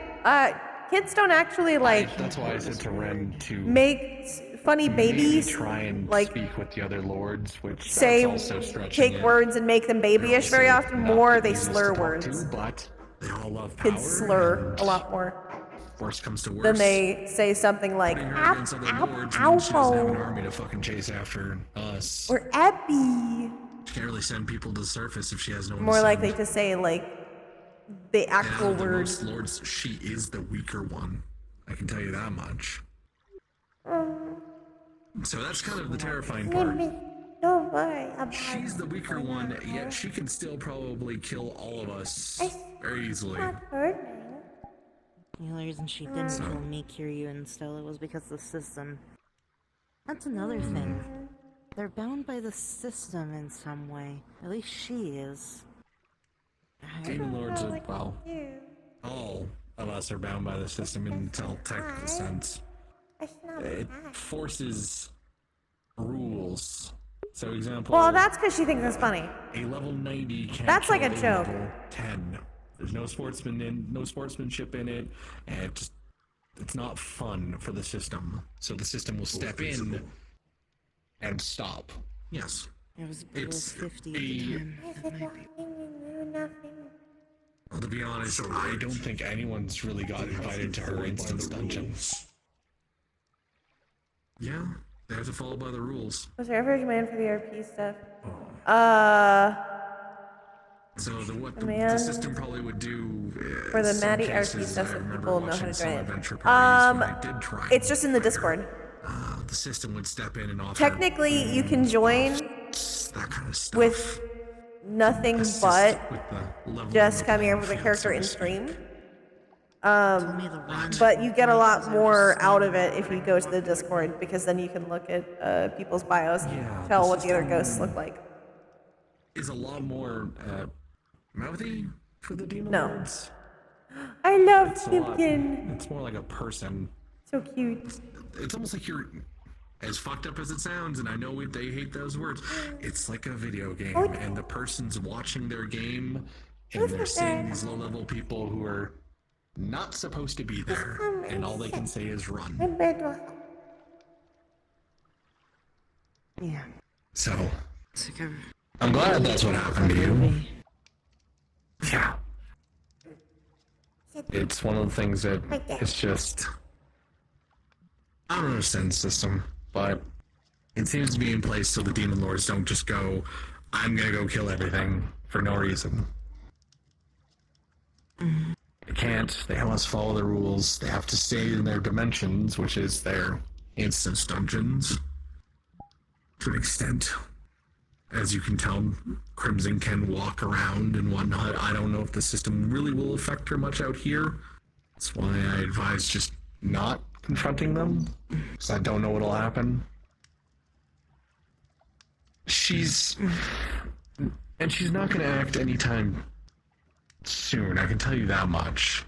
kids don't actually, like, that's why I said to Ren to make funny babies, try and like, speak with the other lords, which say, that's also stretching take it. words and make them babyish very often. More, they slur words. But they all love Kids power, slur and a lot more. Worst comes to worst. Then they say something like, putting her against other lords means she doesn't have an army to fucking chase after us. or Abby. She can't really send people to the surface if she has no one More to likely send. to say, like, the actual And out of word. most lords, she is the weaker one. I can tell you that much. So that's kind of the terrifying part. Don't worry about it. She's the weaker one, yet she can still probably kill all of us very easily. Not hurting. The only reason she didn't kill me, Kiryu, and Stella was because of the system. That's another thing. They're bound by the system in some way. At least she is. Demon Lords are, well, all of us are bound by the system in some technical sense. It forces rules. So example... Well, that's because she thinks it's funny. A level 90 can't That's like kill a joke. Level 10. There's no sportsmanship in it, and it's not fun for the system. So the system will step in and stop. Yes. It was below 50 at the time. That might be. Well, to be honest, I don't think anyone's really got invited to her instance dungeon. Yeah, they have to follow by the rules. Was there ever a command for the RP stuff? So what the Command system probably would do for the some Maddie cases, RP stuff I so remember people know how watching to some join adventure it. parties when I did try It's just in the Discord. the system would step in and offer Technically, you can join that kind of stuff. with nothing Assist but with the level just of coming up with a field character in service. stream. But you get a lot more out of it if you go to the Discord, because then you can look at people's bios and tell what the other ghosts look like. Is a lot more mouthy, for the demon No. lords. I love It's a lot. Pumpkin. It's more like a person. So cute. It's almost like you're, as fucked up as it sounds, and I know they hate those words, it's like a video game, and the person's watching their game, and they're seeing these low-level people who are not supposed to be there, and all they can say is run. Yeah. So, It's like a I'm glad that's what happened to you. Yeah. It's one of the things that it's just, I don't understand the system, but it seems to be in place so the demon lords don't just go, I'm gonna go kill everything for no reason. They can't. They must follow the rules. They have to stay in their dimensions, which is their instance dungeons. To an extent. As you can tell, Crimson can walk around and whatnot. I don't know if the system really will affect her much out here. That's why I advise just not confronting them, because I don't know what'll happen. She's not going to act anytime soon, I can tell you that much.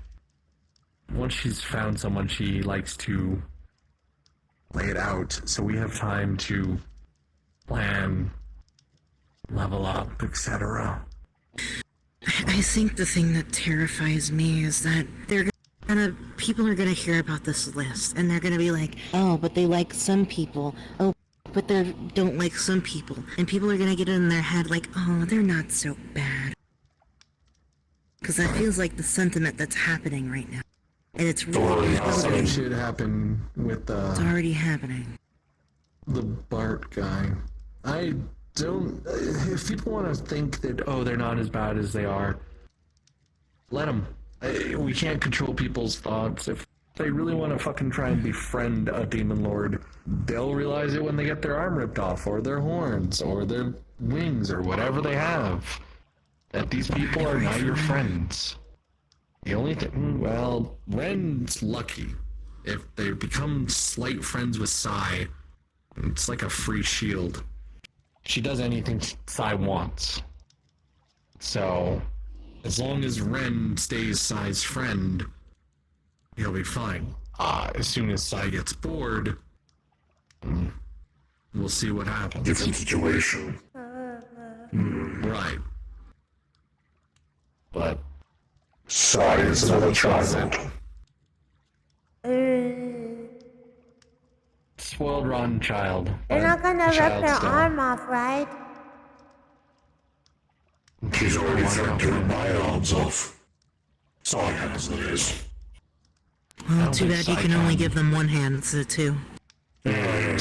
Once she's found someone, she likes to lay it out, so we have time to plan, level up, etc. I think the thing that terrifies me is that people are gonna hear about this list, and they're gonna be like, oh, but they like some people. Oh, but they don't like some people. And people are gonna get it in their head like, oh, they're not so bad. Because that feels like the sentiment that's happening right now. And it's really Same shit happened with it's already happening. The Bart guy. I don't. If people want to think that, oh, they're not as bad as they are, let them. We can't control people's thoughts. If they really want to fucking try and befriend a demon lord, they'll realize it when they get their arm ripped off, or their horns, or their wings, or whatever they have. That these people are not your friends. The only thing, well, Ren's lucky. If they become slight friends with Sai, it's like a free shield. She does anything Sai wants. So, as long as Ren stays Sai's friend, he'll be fine. As soon as Sai gets bored, we'll see what happens. Different situation. Right. But Sai is another child. Spoiled, rotten child. They're not gonna rip their arm off, right? He's already fractured my arms off. Sai has theirs. Well, too bad you can only give them one hand instead of two. I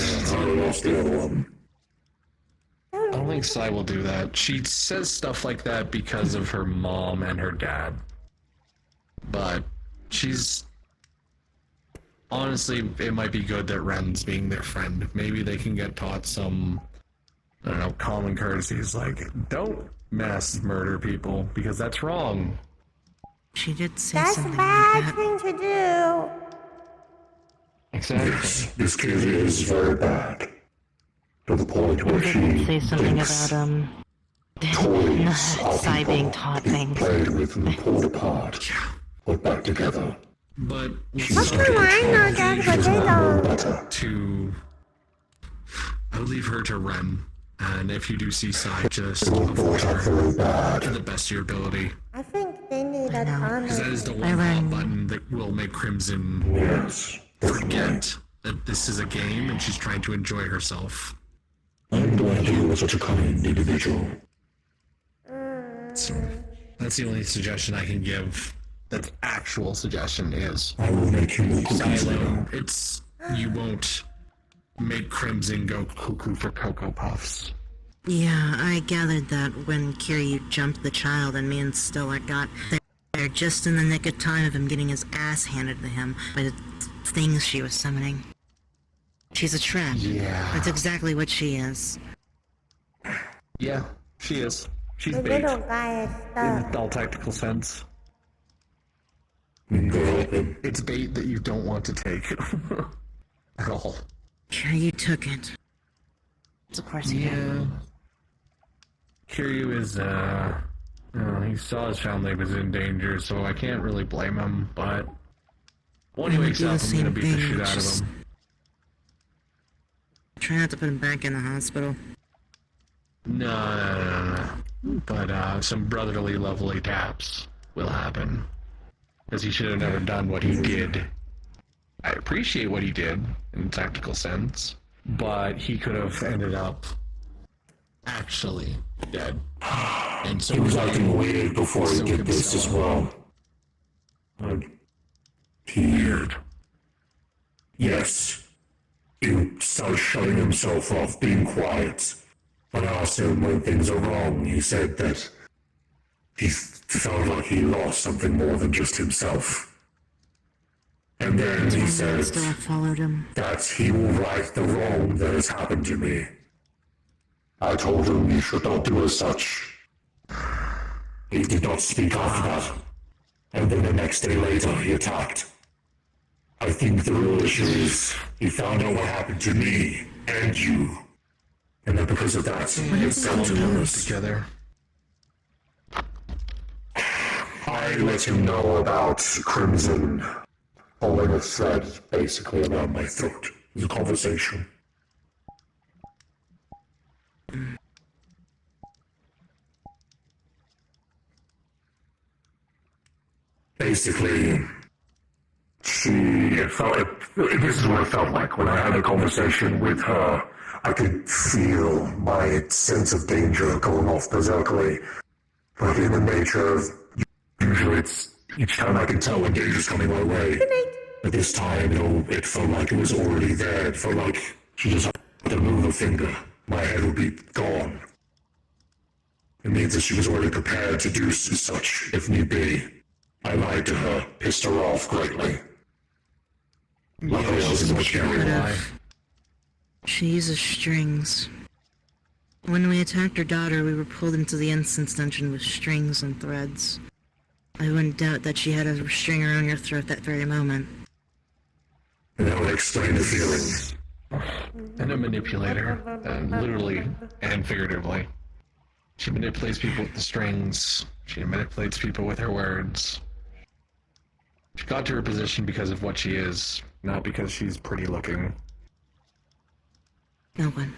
lost the other one. I don't think Sai will do that. She says stuff like that because of her mom and her dad. But she's... Honestly, it might be good that Ren's being their friend. Maybe they can get taught some, I don't know, common courtesies, like, don't mass murder people, because that's wrong. She did say That's a something bad like that. thing to do. Exactly. Yes, this kid is very bad. To the point where She she did say something thinks about toys are Sai being people taught to be things. played with and pulled apart, put back together. But What's the line on that potato? I would leave her to Ren, and if you do see Sai, just avoid her to the best of your ability. I think they need a ton Because that is the of... one hot button that will make Crimson forget that this is a game and she's trying to enjoy herself. I'm going to you as such a kind individual. So that's the only suggestion I can give. That's actual suggestion is. I will make you cookies later. It's you won't make Crimson go cuckoo for Cocoa Puffs. Yeah, I gathered that when Kiryu jumped the child and me and Stella got there just in the nick of time of him getting his ass handed to him by the things she was summoning. She's a trap. Yeah. That's exactly what she is. Yeah, she is. She's The bait. little guy is In stuck. all technical sense. Go help him. It's bait that you don't want to take. At all. Kiryu took it. Of course he did. Yeah. Kiryu is, He saw his family was in danger, so I can't really blame him, but when he wakes up, I'm gonna beat the shit out of him. Try not to put him back in the hospital. No. But some brotherly, lovely taps will happen. Because he should have never done what he did. I appreciate what he did, in a tactical sense, but he could have ended up actually dead. And so he was acting weird before he did this as well. Weird. Yes. He started shutting himself off, being quiet. When I asked him when things are wrong, he said that he felt like he lost something more than just himself. And then he said that he will right the wrong that has happened to me. I told him he should not do as such. He did not speak after that. And then the next day later, he attacked. I think the real issue is he found out what happened to me and you. And that because of that, he felt together. I let him know about Crimson pulling a thread basically around my throat. It was a conversation. Basically, this is what it felt like when I had a conversation with her. I could feel my sense of danger going off berserkly. But in the nature of, usually it's, each time I can tell when danger's coming my way. But this time, it felt like it was already there. It felt like she just had to move a finger. My head would be gone. It means that she was already prepared to do such, if need be. I lied to her, pissed her off greatly. Luckily, I wasn't much lie. She uses strings. When we attacked her daughter, we were pulled into the instance dungeon with strings and threads. I wouldn't doubt that she had a string around your throat that very moment. And that would explain the feeling. And a manipulator, literally and figuratively. She manipulates people with the strings. She manipulates people with her words. She got to her position because of what she is, not because she's pretty looking. No one.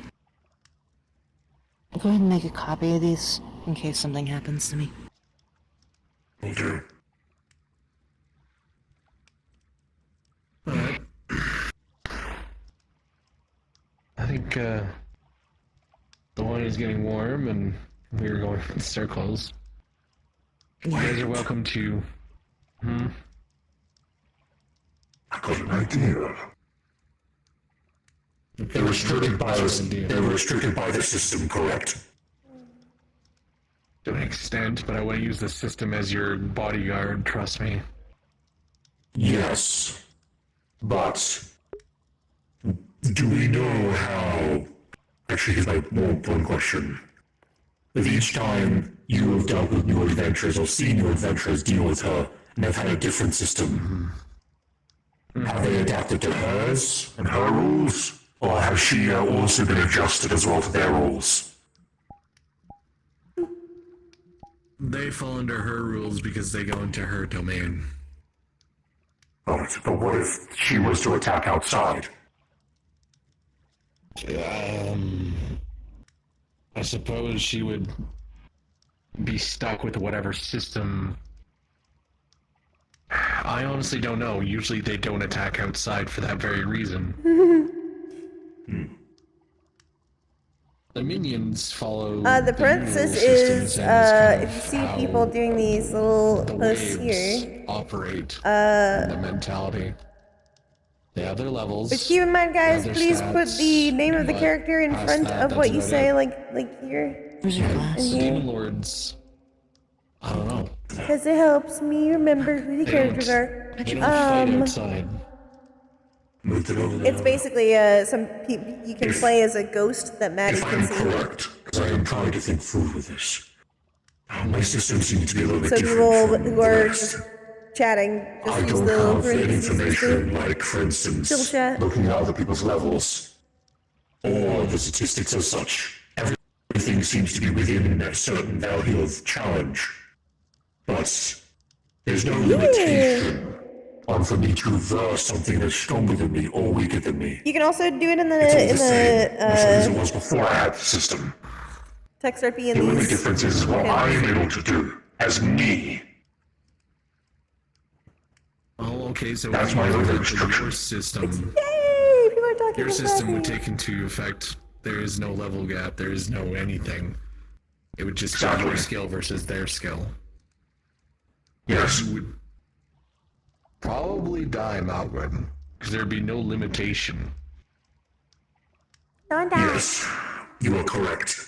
I'll go ahead and make a copy of these in case something happens to me. Okay. Alright. I think, the wine is getting warm and we are going to start close. You guys are welcome to... I got an idea. They're restricted by the system, correct? To an extent, but I want to use the system as your bodyguard, trust me. Yes. But do we know how... Actually, here's my one question. If each time you have dealt with new adventurers or seen new adventurers deal with her, and they've had a different system, have they adapted to hers and her rules? Or has she also been adjusted as well to their rules? They fall under her rules because they go into her domain. Right, but what if she was to attack outside? I suppose she would be stuck with whatever system. I honestly don't know. Usually they don't attack outside for that very reason. The minions follow the princess is, if you see people doing these little posts here, operate the mentality. They have their levels. But keep in mind, guys, please stats, put the name of the character in front of what you say, it. like here. Where's your glass? The Demon Lords, I don't know. Because it helps me remember who the characters are. They don't fight outside. It's basically some people you can play as a ghost that Maddie can see. Correct, because I am trying to think through with this. My system seems to be a little bit So different. people who are just chatting, just I use don't the little have any parentheses information to like, for instance, still chat. looking at other people's levels, or the statistics as such. Everything seems to be within a certain value of challenge. But there's no limitation on for me to reverse something that's stronger than me or weaker than me. You can also do it in It's all the same, as it the was before I had the system. TextRP The and only these. difference is what I'm able to do as me. Oh, okay, so That's if my you only look at restriction. your system, Yay! People are talking your about system would Maddie. take into effect, there is no level gap, there is no anything. It would just be Exactly. your skill versus their skill. Yes. You would probably die, Malgren, because there'd be no limitation. Don't die. Yes, you are correct.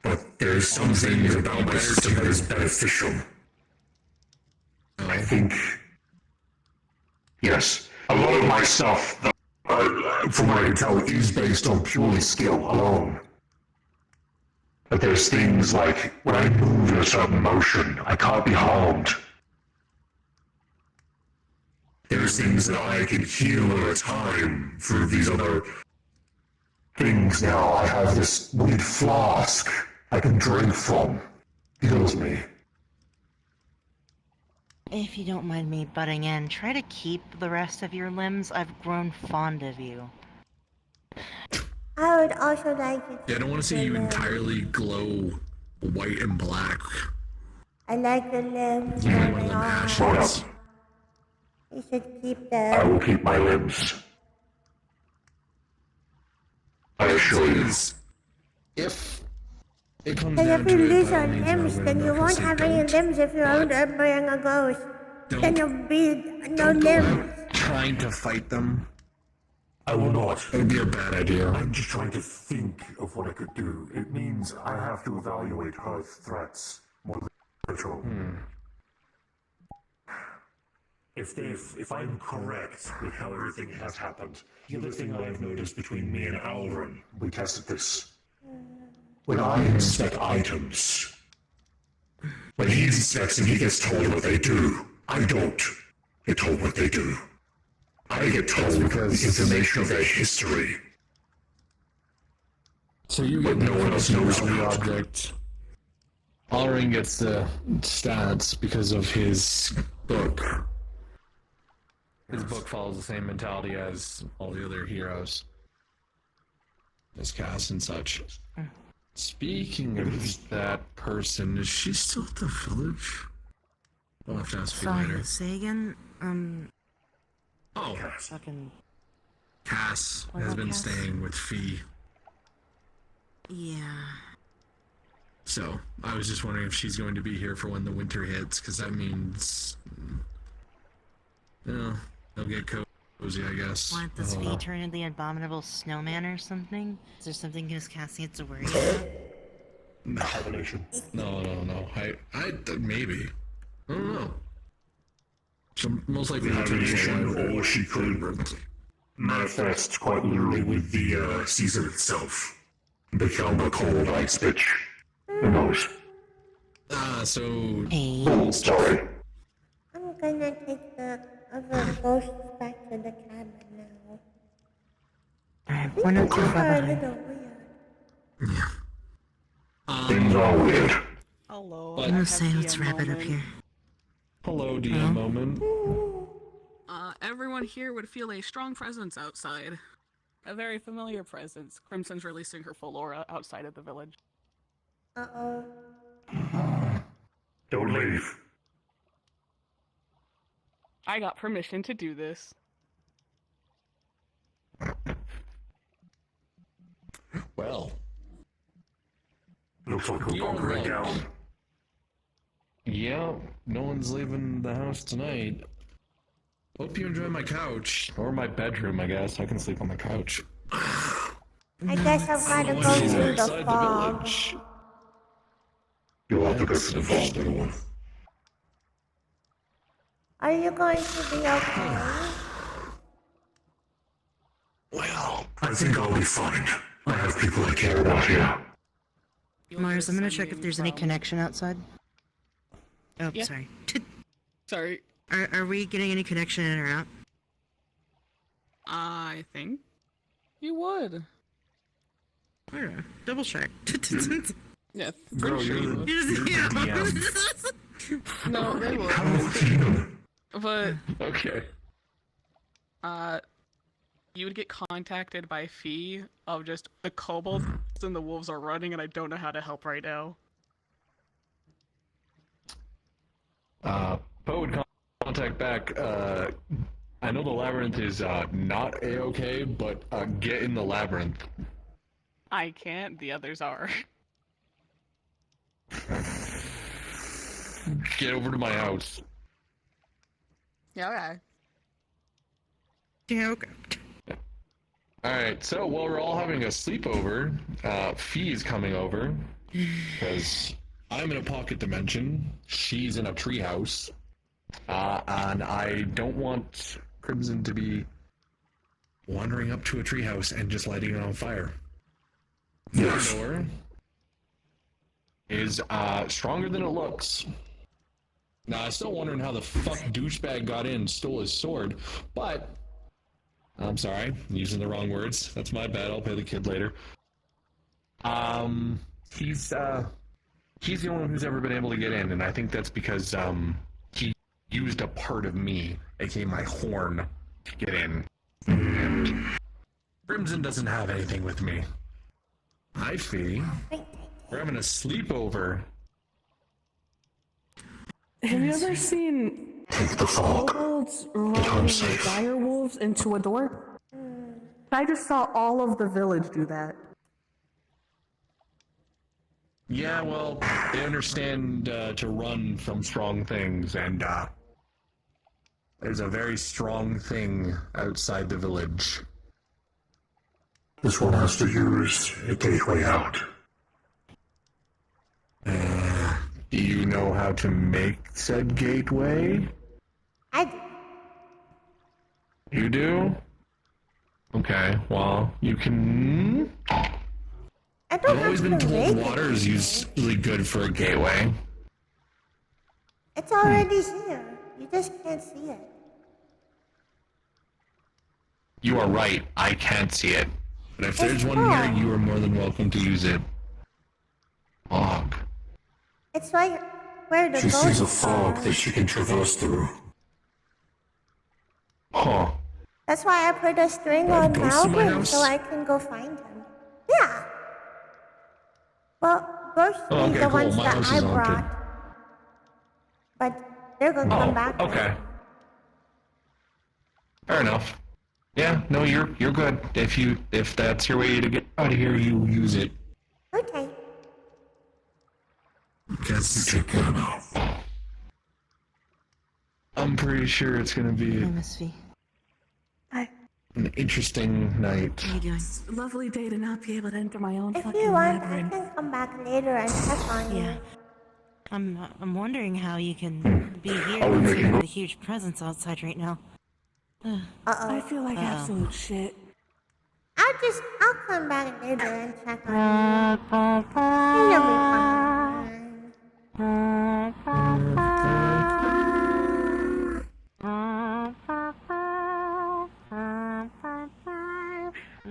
But there is some things about my system that is beneficial. I think. Yes, a lot of my stuff, from what I can tell, is based on purely skill alone. But there's things like when I move in a certain motion, I can't be harmed. There's things that I can heal at a time through these other things now. I have this weird flask I can drink from. Heals me. If you don't mind me butting in, try to keep the rest of your limbs. I've grown fond of you. I would also like to. Yeah, I don't want to see you entirely glow white and black. I like the limbs. You might want them ashes. You should keep I them. will keep my limbs. I assure you. If it comes And down if you to it, lose by all your means, limbs, Malgren, then I'm you not gonna won't say have any don't, limbs if you're but under being a ghost. don't- Then you'll be no don't go limbs. out trying to fight them. I will not. It would be a bad idea. I'm just trying to think of what I could do. It means I have to evaluate her threats more literal. If I'm correct with how everything has happened, the other thing I've noticed between me and Alvin, we tested this. When I inspect items, when he inspects and he gets told what they do, I don't get told what they do. I get told the information of their history. So you But get no one else knows the about it. object. Allring gets the stats because of his book. His book follows the same mentality as all the other heroes. As Cass and such. Speaking of that person, is she still at the village? I'll have to ask you later. Sorry, say again? Oh, Fucking... Cass What has about been Cass? staying with Fee. Yeah... So, I was just wondering if she's going to be here for when the winter hits, because that means... they'll get cozy, I guess. What, does I don't Fee know. turn into the abominable snowman or something? Is there something his Cassie has to worry about? Combination. No. Maybe. I don't know. So most likely not Combination, or she could manifest quite literally with the season itself. Become a cold ice bitch. Who knows? So... Oh, sorry. I'm gonna take the other ghosts back to the cabin now. Alright, we're not too far They're a behind. little weird. Things are weird. Hello. But- I'm gonna say let's wrap it up here. Hello, DM moment. Everyone here would feel a strong presence outside. A very familiar presence. Crimson's releasing her full aura outside of the village. Uh-oh. Don't leave. I got permission to do this. Well. Looks like we're bunkering down. Yeah, no one's leaving the house tonight. Hope you enjoy my couch. Or my bedroom, I guess. I can sleep on the couch. I guess I've gotta go She's through outside the the fog. village. You'll have to go through the fog, little one. Are you going to be okay? Well, I think I'll be fine. I have people I care about here. Mars, I'm gonna check if there's any connection outside. Oh, Yeah. sorry. Sorry. Are we getting any connection in or out? I think you would. I don't know. Double check. Yeah, Bro, pretty sure you're you the, would. you're the DM. No, they will. How do you feel? But Okay. you would get contacted by Fee of just the kobolds and the wolves are running, and I don't know how to help right now. Poe would contact back. I know the labyrinth is not a-okay, but get in the labyrinth. I can't. The others are. Get over to my house. Yeah. Okay. Yeah. Okay. Alright, so while we're all having a sleepover, Fee's coming over, because I'm in a pocket dimension, she's in a treehouse, and I don't want Crimson to be wandering up to a treehouse and just lighting it on fire. Yes. The door is stronger than it looks. Now, I'm still wondering how the fuck douchebag got in and stole his sword, but I'm sorry, I'm using the wrong words. That's my bad. I'll pay the kid later. He's the only one who's ever been able to get in, and I think that's because he used a part of me, aka my horn, to get in. And Crimson doesn't have anything with me. Hi, Fee. We're having a sleepover. Have you ever seen kobolds running dire wolves into a door? I just saw all of the village do that. Yeah, well, they understand to run from strong things, and there's a very strong thing outside the village. This one has to use a gateway out. Do you know how to make said gateway? I do. You do? Okay, well, you can... I don't I've always have been to told make water is usually good for a gateway. It's already here. You just can't see it. You are right, I can't see it. But if there's It's one fog. here, you are more than welcome to use it. Fog. It's like where the She sees a ghosts fog are. that she can traverse through. Huh. That's why I put a string I have on ghosts in my Malcolm house? so I can go find him. Yeah. Well, ghosts Oh, be okay, the cool. ones My that house I is haunted. brought. But they're gonna come back. Oh, okay. Fair enough. Yeah, no, you're good. If that's your way to get out of here, you use it. Okay. Because I'm pretty sure it's gonna be Miss Fee. an interesting night. How you doing? Lovely day to not be able to enter my own If fucking you want, I labyrinth. can come back later and check on you. Yeah. I'm wondering how you can be here Are we considering making- the huge presence outside right now. I feel like absolute shit. I'll come back later and check on you. You'll be fine.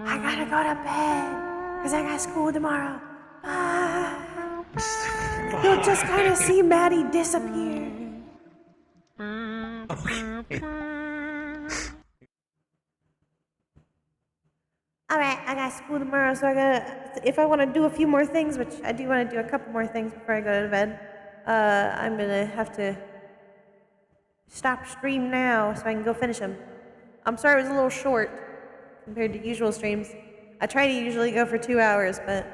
I gotta go to bed, because I got school tomorrow. You'll just kind of see Maddie disappear. Alright, I got school tomorrow, so if I want to do a few more things, which I do want to do a couple more things before I go to bed, I'm gonna have to stop stream now so I can go finish them. I'm sorry it was a little short compared to usual streams. I try to usually go for 2 hours, but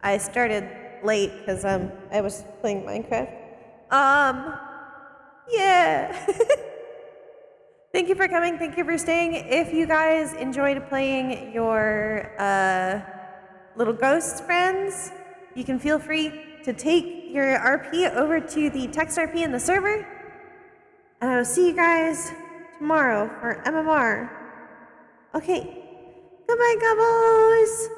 I started late because I was playing Minecraft. Yeah. Thank you for coming. Thank you for staying. If you guys enjoyed playing your little ghost friends, you can feel free to take your RP over to the text RP in the server. And I will see you guys tomorrow for MMR. Okay. Goodbye, Gobbles.